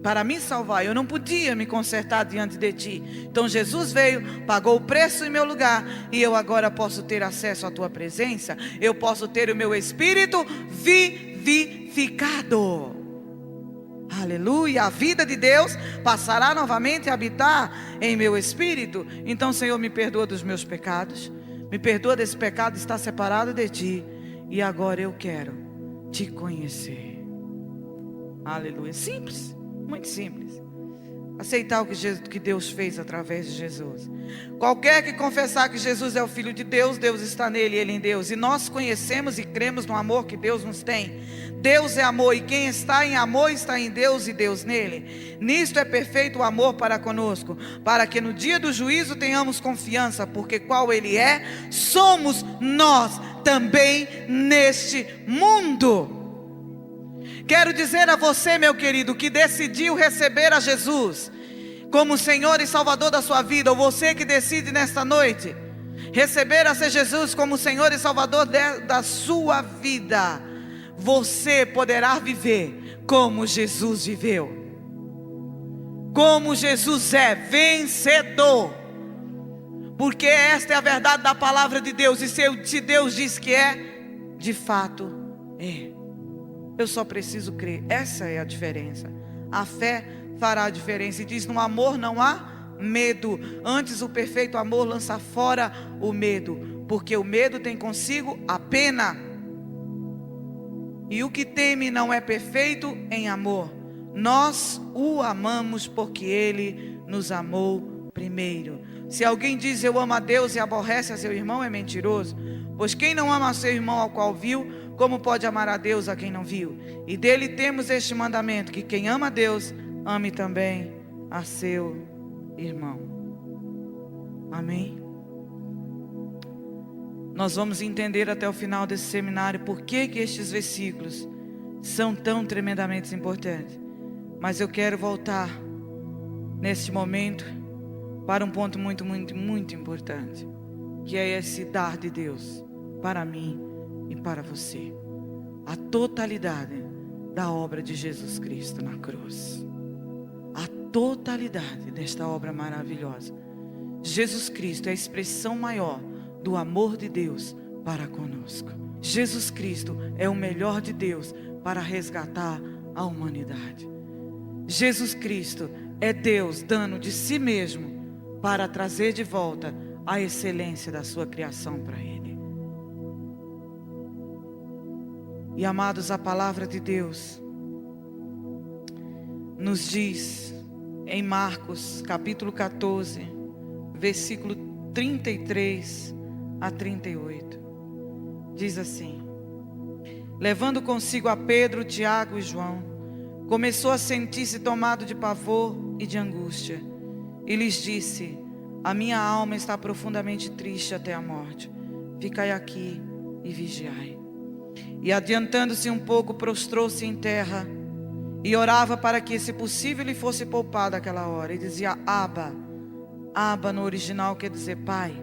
[SPEAKER 1] para me salvar. Eu não podia me consertar diante de Ti. Então Jesus veio, pagou o preço em meu lugar, e eu agora posso ter acesso à Tua presença. Eu posso ter o meu espírito vivificado. Aleluia, a vida de Deus passará novamente a habitar em meu espírito. Então, Senhor, me perdoa dos meus pecados, me perdoa desse pecado de estar separado de Ti, e agora eu quero Te conhecer. Aleluia, simples, muito simples. Aceitar o que Deus fez através de Jesus. Qualquer que confessar que Jesus é o Filho de Deus, Deus está nele e Ele em Deus. E nós conhecemos e cremos no amor que Deus nos tem. Deus é amor, e quem está em amor está em Deus e Deus nele. Nisto é perfeito o amor para conosco, para que no dia do juízo tenhamos confiança, porque qual Ele é, somos nós também neste mundo. Quero dizer a você, meu querido, que decidiu receber a Jesus como Senhor e Salvador da sua vida, ou você que decide nesta noite receber a ser Jesus como Senhor e Salvador da sua vida, você poderá viver como Jesus viveu. Como Jesus é vencedor. Porque esta é a verdade da palavra de Deus. E se Deus diz que é, de fato é. Eu só preciso crer. Essa é a diferença. A fé fará a diferença. E diz: no amor não há medo. Antes o perfeito amor lança fora o medo. Porque o medo tem consigo a pena. E o que teme não é perfeito em amor. Nós o amamos porque Ele nos amou primeiro. Se alguém diz eu amo a Deus e aborrece a seu irmão, é mentiroso. Pois quem não ama a seu irmão ao qual viu, como pode amar a Deus a quem não viu? E dele temos este mandamento, que quem ama a Deus, ame também a seu irmão. Amém? Nós vamos entender até o final desse seminário por que estes versículos são tão tremendamente importantes. Mas eu quero voltar neste momento para um ponto muito, muito, muito importante, que é esse dar de Deus para mim e para você. A totalidade da obra de Jesus Cristo na cruz. A totalidade desta obra maravilhosa. Jesus Cristo é a expressão maior do amor de Deus para conosco. Jesus Cristo é o melhor de Deus para resgatar a humanidade. Jesus Cristo é Deus dando de si mesmo para trazer de volta a excelência da sua criação para Ele. E amados, a palavra de Deus nos diz em Marcos capítulo 14, versículo 33 a 38, diz assim: levando consigo a Pedro, Tiago e João, começou a sentir-se tomado de pavor e de angústia, e lhes disse: a minha alma está profundamente triste até a morte, ficai aqui e vigiai. E adiantando-se um pouco, prostrou-se em terra e orava para que, se possível, lhe fosse poupada aquela hora, e dizia: Abba. Abba no original quer dizer Pai.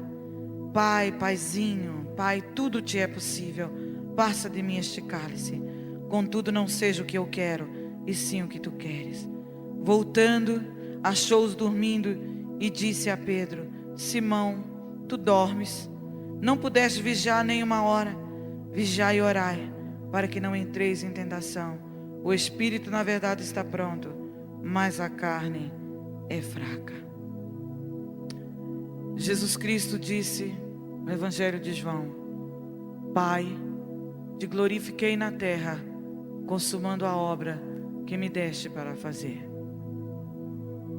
[SPEAKER 1] Pai, Paizinho, Pai, tudo te é possível, passa de mim este cálice, contudo não seja o que eu quero, e sim o que tu queres. Voltando, achou-os dormindo e disse a Pedro: Simão, tu dormes? Não pudeste vigiar nem uma hora? Vigiai e orai, para que não entreis em tentação. O espírito na verdade está pronto, mas a carne é fraca. Jesus Cristo disse no Evangelho de João: Pai, te glorifiquei na terra, consumando a obra que me deste para fazer.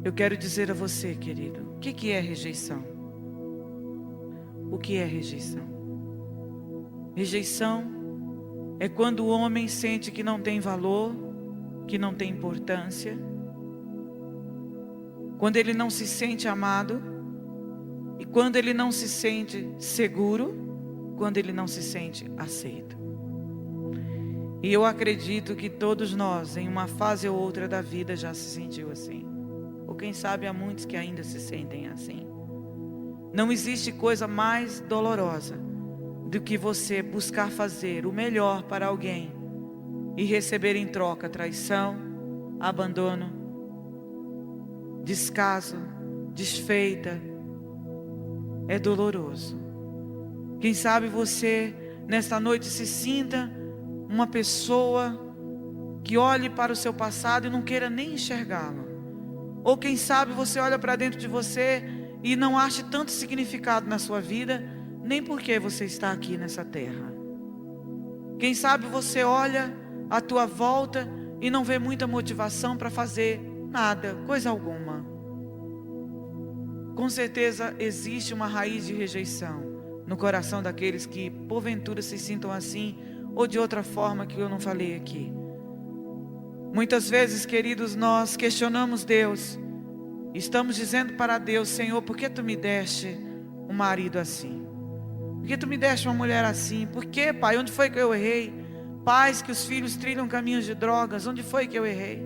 [SPEAKER 1] Eu quero dizer a você, querido, o que é rejeição? O que é rejeição? Rejeição é quando o homem sente que não tem valor, que não tem importância, quando ele não se sente amado, e quando ele não se sente seguro, quando ele não se sente aceito. E eu acredito que todos nós, em uma fase ou outra da vida, já se sentiu assim. Ou quem sabe há muitos que ainda se sentem assim. Não existe coisa mais dolorosa do que você buscar fazer o melhor para alguém e receber em troca traição, abandono, descaso, desfeita. É doloroso. Quem sabe você nesta noite se sinta uma pessoa que olhe para o seu passado e não queira nem enxergá-lo. Ou quem sabe você olha para dentro de você e não ache tanto significado na sua vida, nem porque você está aqui nessa terra. Quem sabe você olha à tua volta e não vê muita motivação para fazer nada, coisa alguma. Com certeza existe uma raiz de rejeição no coração daqueles que porventura se sintam assim, ou de outra forma que eu não falei aqui. Muitas vezes, queridos, nós questionamos Deus, estamos dizendo para Deus: Senhor, por que tu me deste um marido assim? Por que tu me deste uma mulher assim? Por que, Pai? Onde foi que eu errei? Pais que os filhos trilham caminhos de drogas, onde foi que eu errei?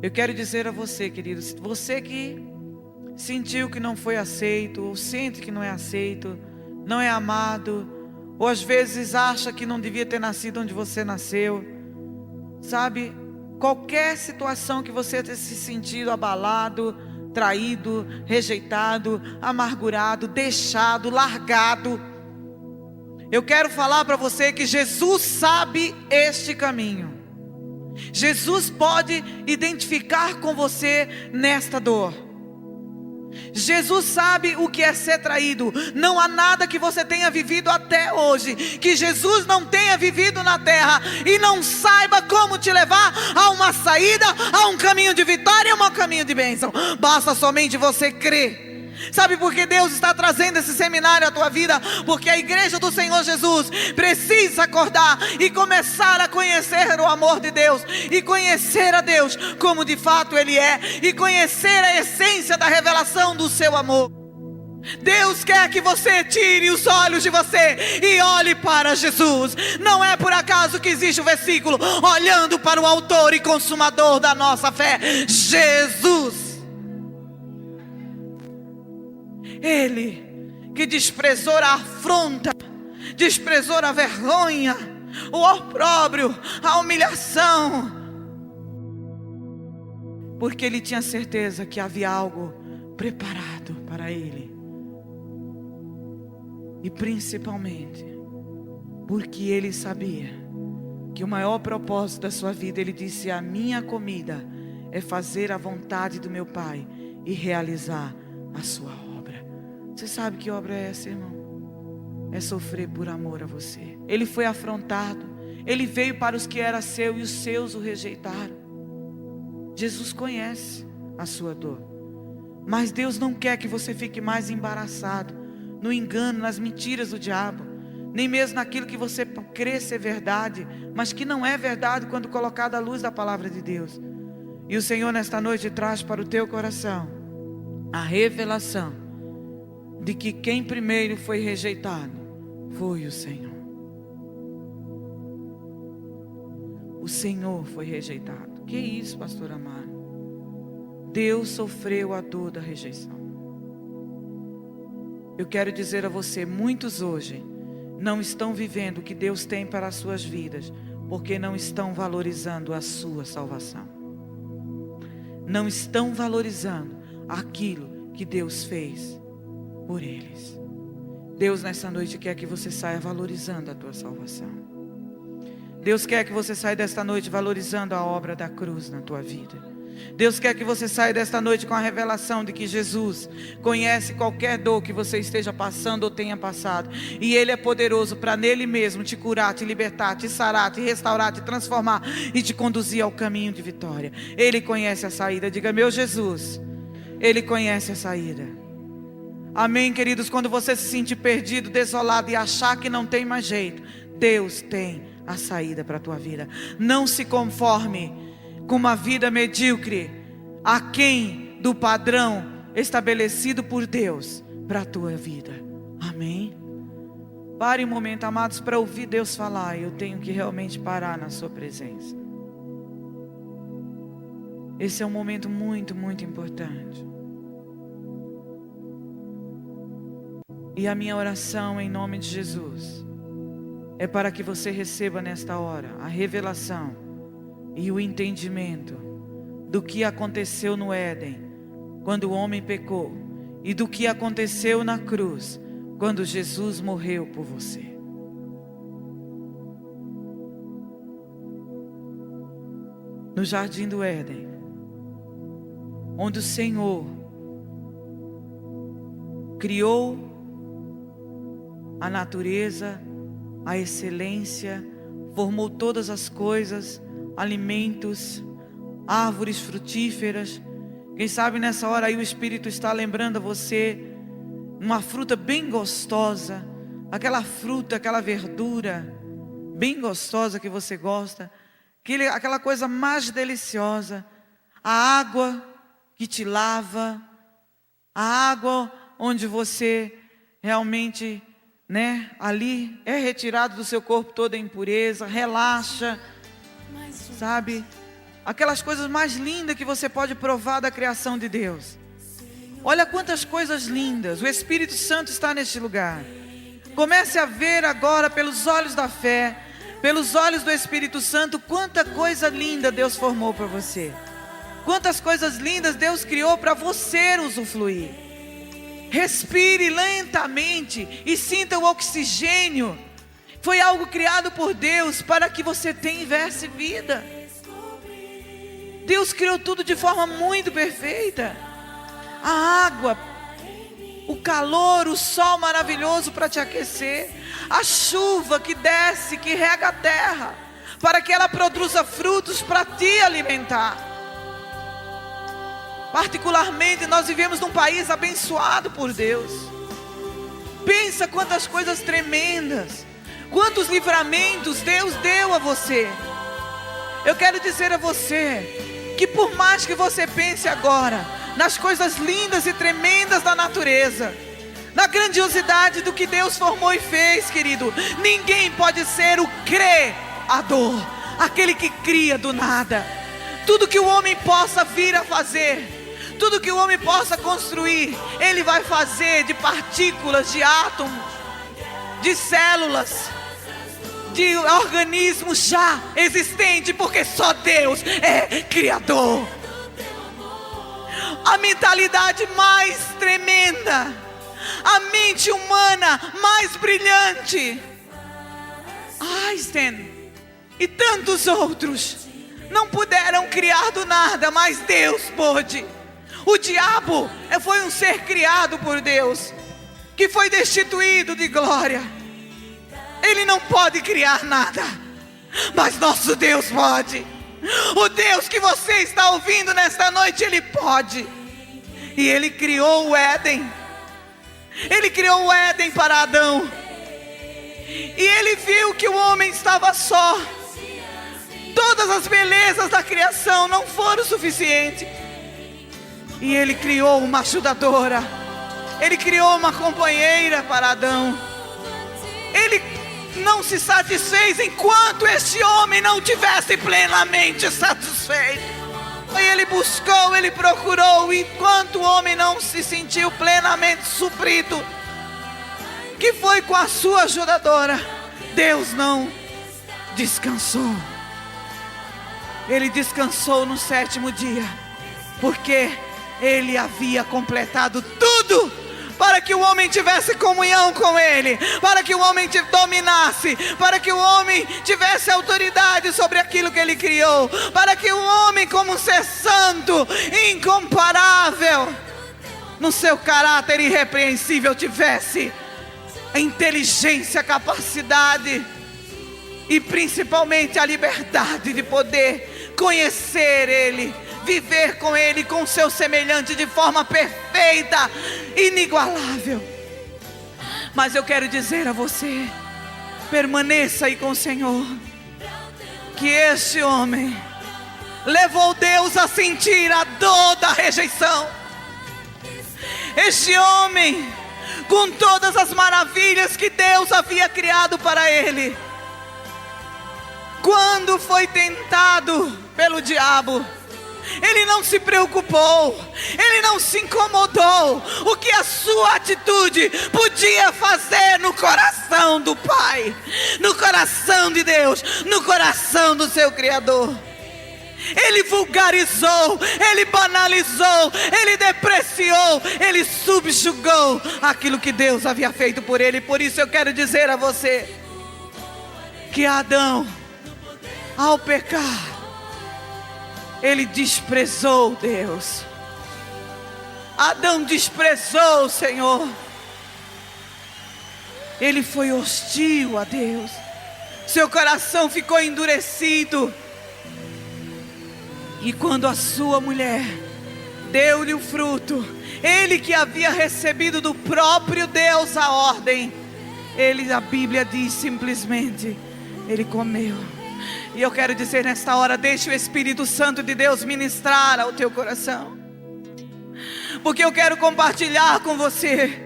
[SPEAKER 1] Eu quero dizer a você, queridos, você que sentiu que não foi aceito, ou sente que não é aceito, não é amado, ou às vezes acha que não devia ter nascido onde você nasceu, sabe? Qualquer situação que você tenha se sentido abalado, traído, rejeitado, amargurado, deixado, largado, eu quero falar para você que Jesus sabe este caminho. Jesus pode identificar com você nesta dor. Jesus sabe o que é ser traído. Não há nada que você tenha vivido até hoje que Jesus não tenha vivido na terra e não saiba como te levar a uma saída, a um caminho de vitória, a um caminho de bênção. Basta somente você crer. Sabe por que Deus está trazendo esse seminário à tua vida? Porque a igreja do Senhor Jesus precisa acordar e começar a conhecer o amor de Deus, e conhecer a Deus como de fato Ele é, e conhecer a essência da revelação do seu amor. Deus quer que você tire os olhos de você e olhe para Jesus. Não é por acaso que existe o versículo: olhando para o autor e consumador da nossa fé, Jesus. Ele que desprezou a afronta, desprezou a vergonha, o opróbrio, a humilhação, porque ele tinha certeza que havia algo preparado para ele. E principalmente porque ele sabia que o maior propósito da sua vida, ele disse: a minha comida é fazer a vontade do meu Pai e realizar a sua obra. Você sabe que obra é essa, irmão? É sofrer por amor a você. Ele foi afrontado, ele veio para os que eram seus e os seus o rejeitaram. Jesus conhece a sua dor, mas Deus não quer que você fique mais embaraçado no engano, nas mentiras do diabo, nem mesmo naquilo que você crê ser verdade, mas que não é verdade quando colocado à luz da palavra de Deus. E o Senhor nesta noite traz para o teu coração a revelação de que quem primeiro foi rejeitado foi o Senhor. O Senhor foi rejeitado. Que isso, pastor amado? Deus sofreu a dor da rejeição. Eu quero dizer a você, muitos hoje não estão vivendo o que Deus tem para as suas vidas, porque não estão valorizando a sua salvação. Não estão valorizando aquilo que Deus fez por eles. Deus nessa noite quer que você saia valorizando a tua salvação. Deus quer que você saia desta noite valorizando a obra da cruz na tua vida. Deus quer que você saia desta noite com a revelação de que Jesus conhece qualquer dor que você esteja passando ou tenha passado, e Ele é poderoso para nele mesmo te curar, te libertar, te sarar, te restaurar, te transformar e te conduzir ao caminho de vitória. Ele conhece a saída. Diga: meu Jesus, Ele conhece a saída. Amém, queridos? Quando você se sentir perdido, desolado e achar que não tem mais jeito, Deus tem a saída para a tua vida. Não se conforme com uma vida medíocre, aquém do padrão estabelecido por Deus para a tua vida. Amém? Pare um momento, amados, para ouvir Deus falar. Eu tenho que realmente parar na sua presença. Esse é um momento muito, muito importante. E a minha oração em nome de Jesus é para que você receba nesta hora a revelação e o entendimento do que aconteceu no Éden, quando o homem pecou, e do que aconteceu na cruz, quando Jesus morreu por você. No jardim do Éden, onde o Senhor criou a natureza, a excelência, formou todas as coisas, alimentos, árvores frutíferas. Quem sabe nessa hora aí o Espírito está lembrando a você uma fruta bem gostosa, aquela fruta, aquela verdura bem gostosa que você gosta, aquela coisa mais deliciosa, a água que te lava, a água onde você realmente, ali é retirado do seu corpo toda a impureza, relaxa, sabe? Aquelas coisas mais lindas que você pode provar da criação de Deus. Olha quantas coisas lindas, o Espírito Santo está neste lugar. Comece a ver agora pelos olhos da fé, pelos olhos do Espírito Santo, quanta coisa linda Deus formou para você. Quantas coisas lindas Deus criou para você usufruir. Respire lentamente e sinta o oxigênio. Foi algo criado por Deus para que você tivesse vida. Deus criou tudo de forma muito perfeita. A água, o calor, o sol maravilhoso para te aquecer, a chuva que desce, que rega a terra, para que ela produza frutos para te alimentar. Particularmente, nós vivemos num país abençoado por Deus. Pensa quantas coisas tremendas, quantos livramentos Deus deu a você. Eu quero dizer a você, que por mais que você pense agora, nas coisas lindas e tremendas da natureza, na grandiosidade do que Deus formou e fez, querido, ninguém pode ser o criador, aquele que cria do nada. Tudo que o homem possa vir a fazer, tudo que o homem possa construir, ele vai fazer de partículas, de átomos, de células, de organismos já existentes, porque só Deus é criador. A mentalidade mais tremenda, a mente humana mais brilhante, Einstein e tantos outros não puderam criar do nada, mas Deus pôde. O diabo foi um ser criado por Deus, que foi destituído de glória. Ele não pode criar nada, mas nosso Deus pode. O Deus que você está ouvindo nesta noite, Ele pode. E Ele criou o Éden. Ele criou o Éden para Adão. E Ele viu que o homem estava só. Todas as belezas da criação não foram suficientes. E Ele criou uma ajudadora. Ele criou uma companheira para Adão. Ele não se satisfez enquanto este homem não tivesse plenamente satisfeito. E ele buscou, ele procurou, enquanto o homem não se sentiu plenamente suprido, que foi com a sua ajudadora, Deus não descansou. Ele descansou no 7º dia, porque Ele havia completado tudo, para que o homem tivesse comunhão com Ele, para que o homem dominasse, para que o homem tivesse autoridade sobre aquilo que Ele criou, para que o homem, como um ser santo, incomparável, no seu caráter irrepreensível, tivesse a inteligência, a capacidade e principalmente a liberdade de poder conhecer Ele, viver com Ele, com o seu semelhante de forma perfeita, inigualável. Mas eu quero dizer a você, permaneça aí com o Senhor, que este homem levou Deus a sentir a dor da rejeição. Este homem, com todas as maravilhas que Deus havia criado para ele, quando foi tentado pelo diabo, ele não se preocupou, ele não se incomodou o que a sua atitude podia fazer no coração do Pai, no coração de Deus, no coração do seu Criador. Ele vulgarizou, ele banalizou, ele depreciou, ele subjugou aquilo que Deus havia feito por ele. Por isso eu quero dizer a você que Adão, ao pecar, ele desprezou Deus. Adão desprezou o Senhor. Ele foi hostil a Deus. Seu coração ficou endurecido. E quando a sua mulher deu-lhe o fruto, ele que havia recebido do próprio Deus a ordem, a Bíblia diz simplesmente, ele comeu. E eu quero dizer nesta hora, deixe o Espírito Santo de Deus ministrar ao teu coração, porque eu quero compartilhar com você.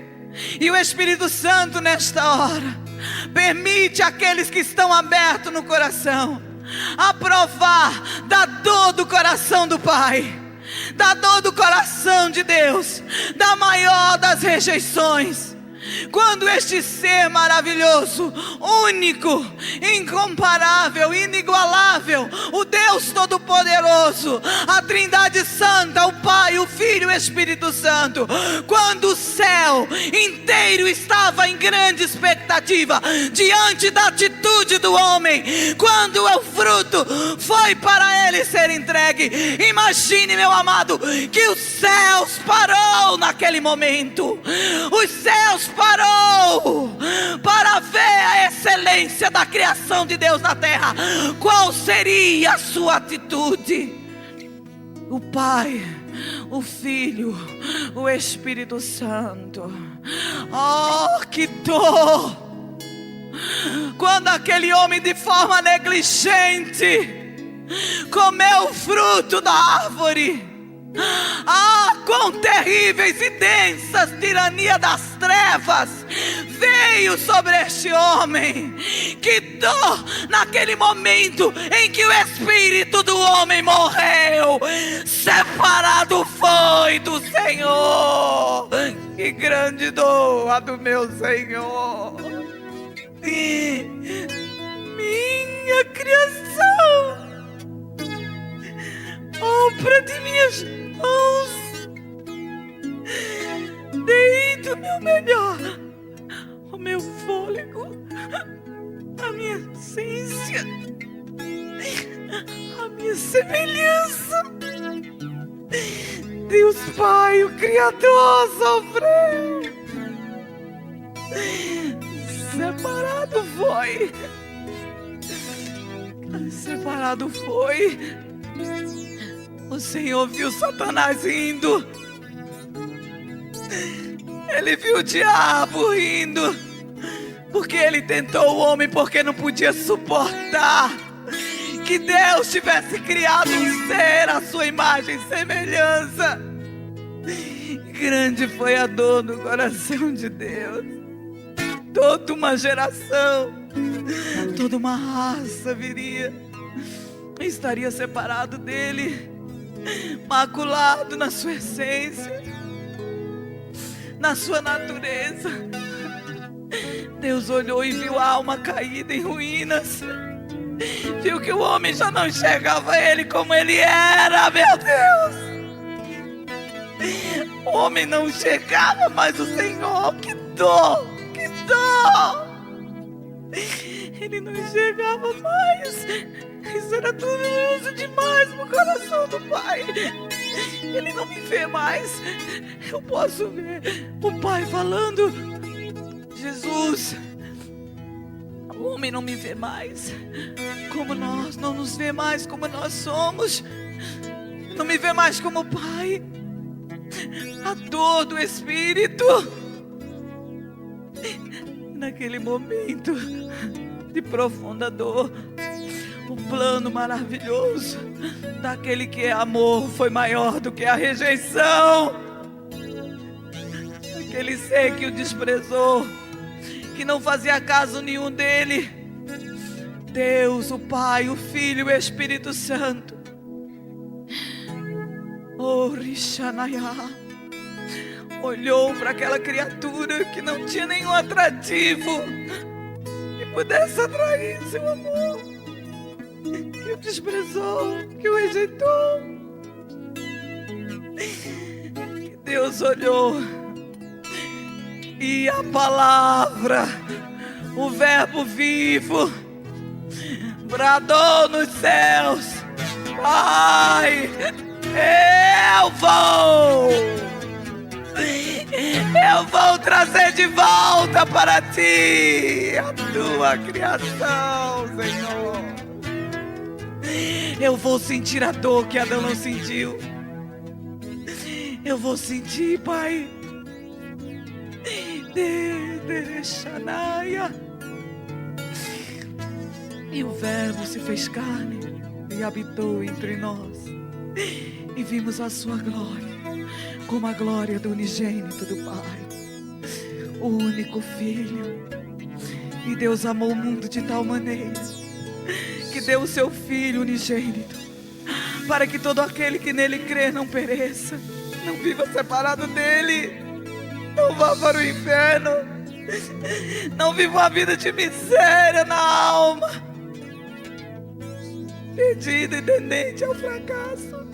[SPEAKER 1] E o Espírito Santo nesta hora permite aqueles que estão abertos no coração a provar da dor do coração do Pai, da dor do coração de Deus, da maior das rejeições, Quando este ser maravilhoso, único, incomparável, inigualável, o Deus Todo-Poderoso, a Trindade Santa, o Pai, o Filho e o Espírito Santo, quando o céu inteiro estava em grande expectativa diante da atitude do homem, quando o fruto foi para ele ser entregue, imagine, meu amado, que os céus parou naquele momento. Os céus parou para ver a excelência da criação de Deus na terra. Qual seria a sua atitude? O Pai, o Filho, o Espírito Santo. Oh, que dor! Quando aquele homem, de forma negligente, comeu o fruto da árvore. Ah, quão terríveis e densas tirania das trevas veio sobre este homem. Que dor naquele momento em que o espírito do homem morreu, separado foi do Senhor. Que grande dor a do meu Senhor. Minha criação, obra de minhas mãos, dei do meu melhor, o meu fôlego, a minha essência, a minha semelhança. Deus Pai, o Criador, sofreu. Separado foi. Separado foi. O Senhor viu Satanás rindo. Ele viu o diabo rindo, porque ele tentou o homem, porque não podia suportar que Deus tivesse criado um ser à sua imagem e semelhança. Grande foi a dor no coração de Deus. Toda uma geração, toda uma raça viria, estaria separado dele, maculado na sua essência, na sua natureza. Deus olhou e viu a alma caída em ruínas, viu que o homem já não enxergava ele como ele era. Meu Deus, o homem não enxergava mais o Senhor. Que dor! Ele não enxergava mais. Isso era doloroso demais no coração do Pai. Ele não me vê mais. Eu posso ver o Pai falando: Jesus, o homem não me vê mais como nós, não nos vê mais como nós somos, não me vê mais como Pai. A dor do Espírito. Naquele momento de profunda dor, o plano maravilhoso daquele que é amor foi maior do que a rejeição. Aquele ser que o desprezou, que não fazia caso nenhum dele. Deus, o Pai, o Filho e o Espírito Santo. Oh, Rishanayah, olhou para aquela criatura que não tinha nenhum atrativo que pudesse atrair seu amor, que o desprezou, que o rejeitou. Que Deus olhou e a palavra, o verbo vivo, bradou nos céus: Pai, eu vou trazer de volta para ti a tua criação, Senhor. Eu vou sentir a dor que Adão não sentiu. Eu vou sentir, Pai. E o Verbo se fez carne e habitou entre nós. E vimos a sua glória, como a glória do unigênito do Pai, o único Filho. E Deus amou o mundo de tal maneira que deu o seu Filho unigênito, para que todo aquele que nele crê não pereça, não viva separado dele, não vá para o inferno, Não viva uma vida de miséria na alma, perdida e tendente ao fracasso.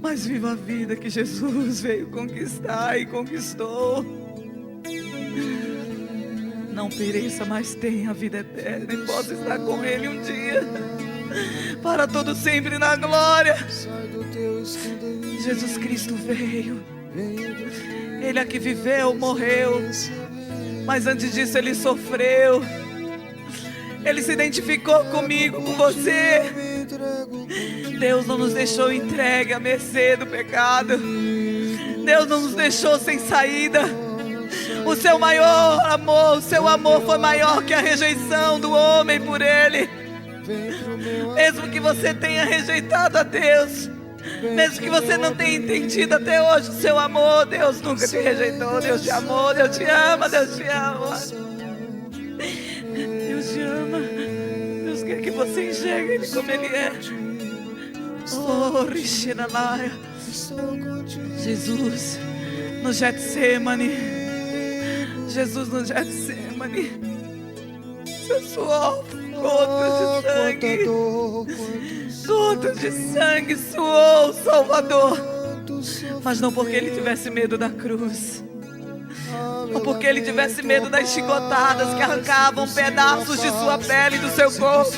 [SPEAKER 1] Mas viva a vida que Jesus veio conquistar e conquistou. Não pereça, mas tenha a vida eterna e possa estar com Ele um dia, para todo sempre na glória. Jesus Cristo veio. Ele aqui viveu, morreu, mas antes disso Ele sofreu. Ele se identificou comigo, com você. Deus não nos deixou entregue à mercê do pecado. Deus não nos deixou sem saída. O seu maior amor, o seu amor foi maior que a rejeição do homem por Ele. Mesmo que você tenha rejeitado a Deus, mesmo que você não tenha entendido até hoje o seu amor, Deus nunca te rejeitou. Deus te amou, Deus te ama, Deus te ama. Deus te ama. Deus quer que você enxergue Ele como Ele é. Oh, Rishinalaya. Jesus no Getsemane, Jesus no Getsemane, seu suor, gotas de sangue suou o Salvador. Mas não porque Ele tivesse medo da cruz, ou porque Ele tivesse medo das chicotadas que arrancavam pedaços de sua pele e do seu corpo,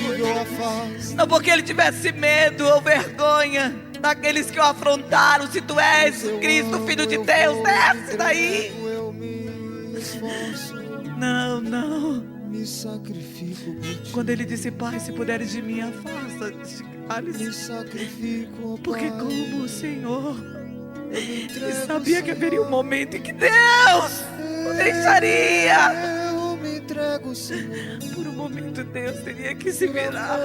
[SPEAKER 1] não porque Ele tivesse medo ou vergonha daqueles que o afrontaram. Se tu és Cristo, Filho de Deus, desce daí. Não, não. Quando Ele disse: Pai, se puderes de mim, afasta este cálice, porque como o Senhor, Ele sabia que haveria um momento em que Deus o deixaria. Por um momento Deus teria que se virar.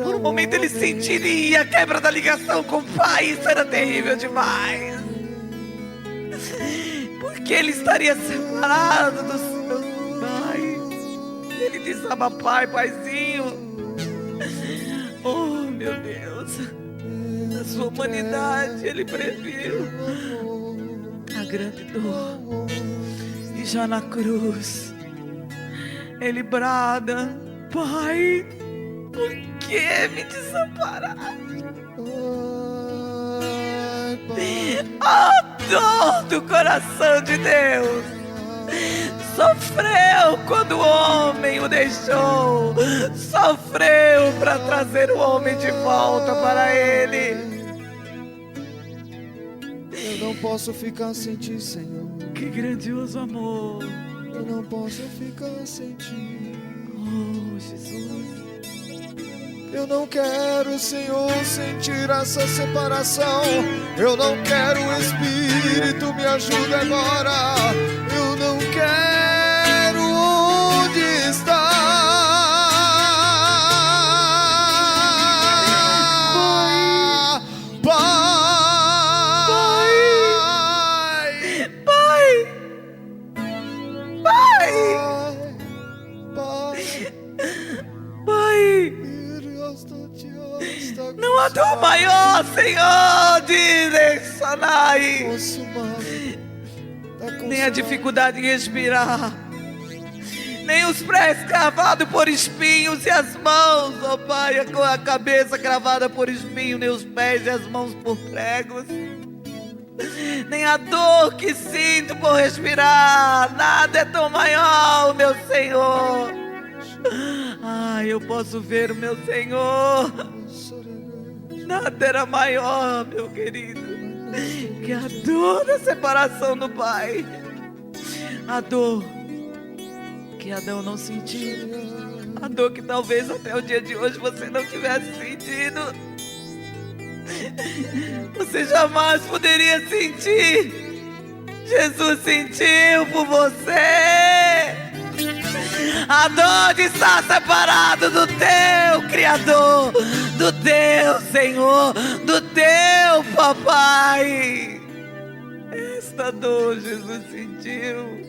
[SPEAKER 1] Por um momento Ele sentiria a quebra da ligação com o Pai. Isso era terrível demais, porque Ele estaria separado do seu Pai. Ele disse: Abba, Pai, Paizinho. Oh, meu Deus. Na sua humanidade Ele previu a grande dor. E já na cruz Ele brada: Pai, por que me desamparaste? A dor do coração de Deus. Sofreu quando o homem o deixou. Sofreu para trazer o homem de volta para Ele.
[SPEAKER 2] Eu não posso ficar sem Ti, Senhor.
[SPEAKER 1] Que grandioso amor.
[SPEAKER 2] Eu não posso ficar sem Ti.
[SPEAKER 1] Oh, Jesus.
[SPEAKER 2] Eu não quero, Senhor, sentir essa separação. Eu não quero, Espírito, me ajuda agora. Eu não quero onde está.
[SPEAKER 1] Não há dor maior, Senhor, direcionai. Nem a dificuldade em respirar, nem os pés cravados por espinhos e as mãos, ó Pai, com a cabeça cravada por espinho, nem os pés e as mãos por pregos, nem a dor que sinto por respirar. Nada é tão maior, meu Senhor. Eu posso ver o meu Senhor. Nada era maior, meu querido, que a dor da separação do Pai. A dor que Adão não sentiu. A dor que talvez até o dia de hoje você não tivesse sentido. Você jamais poderia sentir. Jesus sentiu por você. A dor de estar separado do teu Criador, do teu Senhor, do teu Papai. Esta dor Jesus sentiu,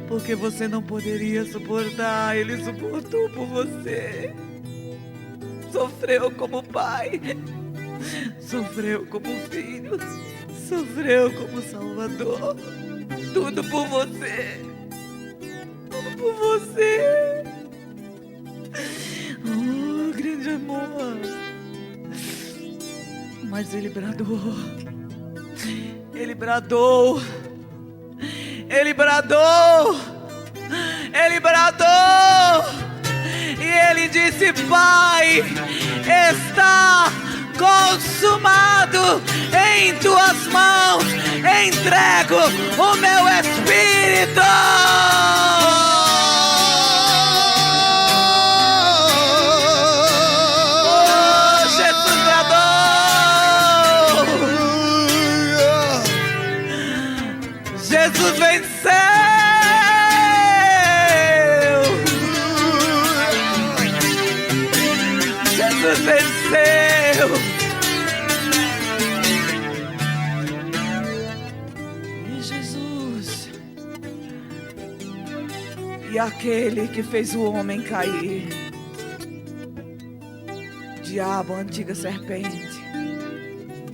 [SPEAKER 1] porque você não poderia suportar. Ele suportou por você. Sofreu como pai, sofreu como filho, sofreu como Salvador. Tudo por você. Tudo por você. Oh, grande amor. Mas ele bradou. Ele bradou. Ele bradou. Ele bradou. E ele disse: Pai, está consumado. Em tuas mãos entrego o meu espírito. Oh, Jesus bradou. Jesus venceu. Jesus venceu. E aquele que fez o homem cair, diabo, a antiga serpente,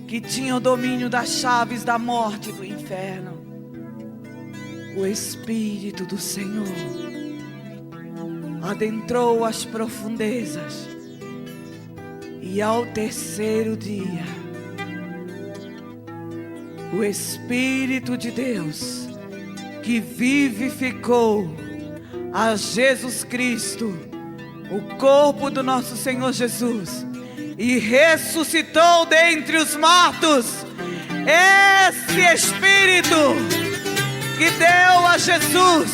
[SPEAKER 1] que tinha o domínio das chaves da morte e do inferno, o Espírito do Senhor adentrou as profundezas, e ao terceiro dia, o Espírito de Deus, que vivificou a Jesus Cristo, o corpo do nosso Senhor Jesus, e ressuscitou dentre os mortos, esse Espírito que deu a Jesus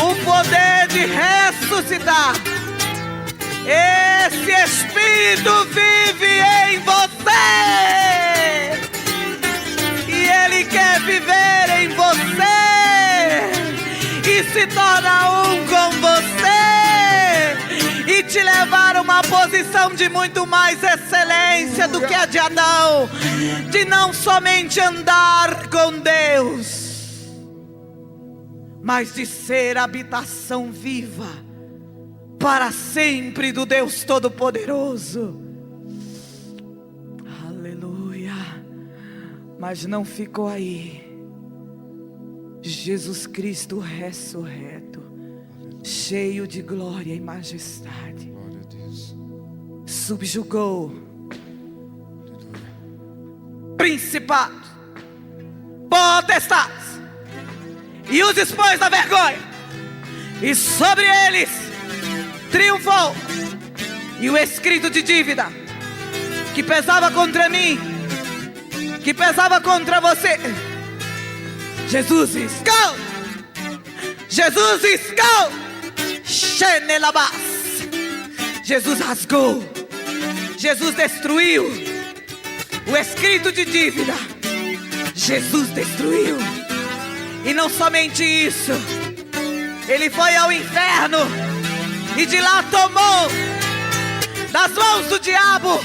[SPEAKER 1] o poder de ressuscitar, esse Espírito vive em você, e Ele quer viver em você, e se torna um com você, e te levar a uma posição de muito mais excelência do que a de Adão, de não somente andar com Deus, mas de ser habitação viva para sempre do Deus Todo-Poderoso. Aleluia. Mas não ficou aí. Jesus Cristo ressurreto, cheio de glória e majestade, subjugou principados, potestades, e os expôs da vergonha, e sobre eles triunfou. E o escrito de dívida que pesava contra mim, que pesava contra você, Jesus riscou. Jesus riscou. Xenelabás. Jesus rasgou. Jesus destruiu. O escrito de dívida, Jesus destruiu. E não somente isso, Ele foi ao inferno e de lá tomou das mãos do diabo,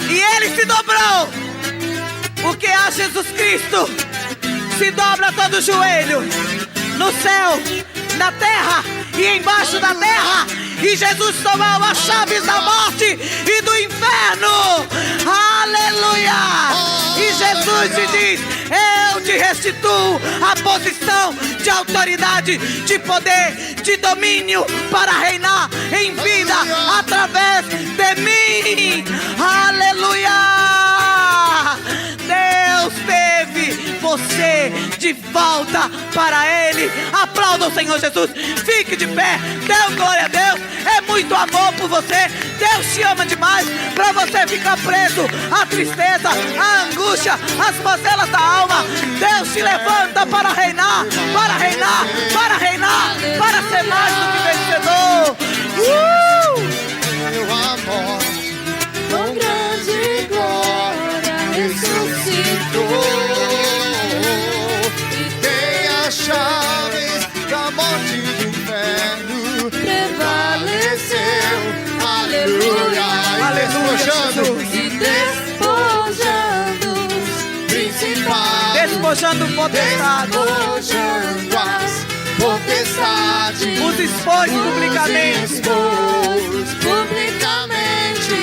[SPEAKER 1] e Ele se dobrou. Porque a Jesus Cristo se dobra todo joelho, no céu, na terra e embaixo da terra. E Jesus tomou as chaves da morte e do inferno. Aleluia! E Jesus te diz: eu te restituo a posição de autoridade, de poder, de domínio para reinar em vida através de mim. Aleluia! Deus teve você de volta para Ele. Aplauda o Senhor Jesus. Fique de pé. Dê glória a Deus. É muito amor por você. Deus te ama demais para você ficar preso à tristeza, à angústia, às mazelas da alma. Deus te levanta para reinar, para reinar, para reinar, para ser mais do que vencedor.
[SPEAKER 2] Meu amor, com grande glória ressuscitou, e tem as chaves da morte e do inferno. Prevaleceu, aleluia,
[SPEAKER 1] Aleluia,
[SPEAKER 2] e despojando os principados,
[SPEAKER 1] despojando potestades,
[SPEAKER 2] despojando as potestades,
[SPEAKER 1] os expôs publicamente.
[SPEAKER 2] Expôs publicamente,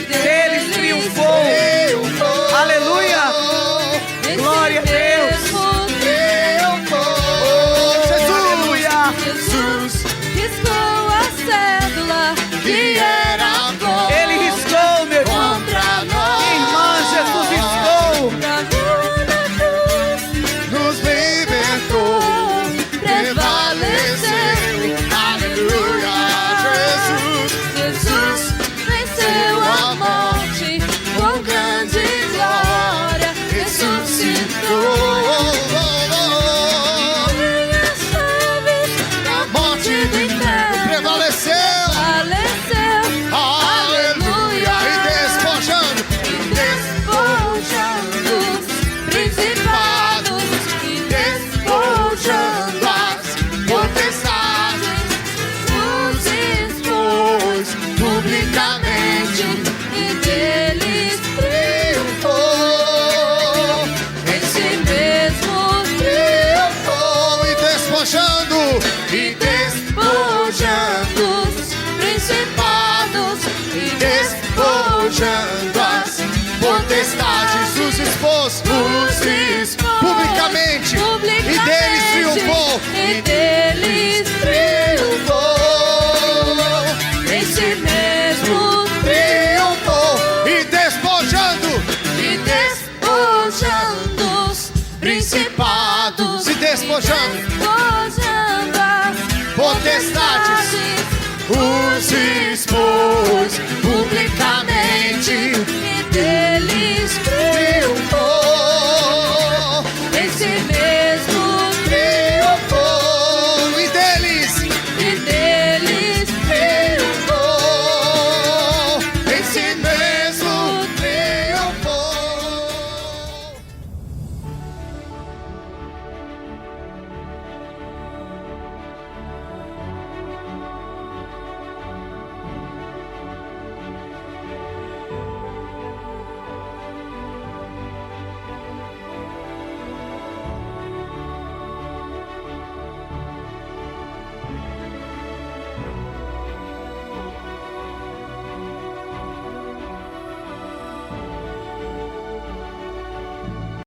[SPEAKER 1] Deles triunfou. Aleluia. Glória a Deus.
[SPEAKER 2] expôs publicamente, e deles triunfou,
[SPEAKER 3] em si mesmo
[SPEAKER 2] triunfou, e despojando
[SPEAKER 3] os principados,
[SPEAKER 2] e despojando
[SPEAKER 3] despojando as
[SPEAKER 2] potestades, os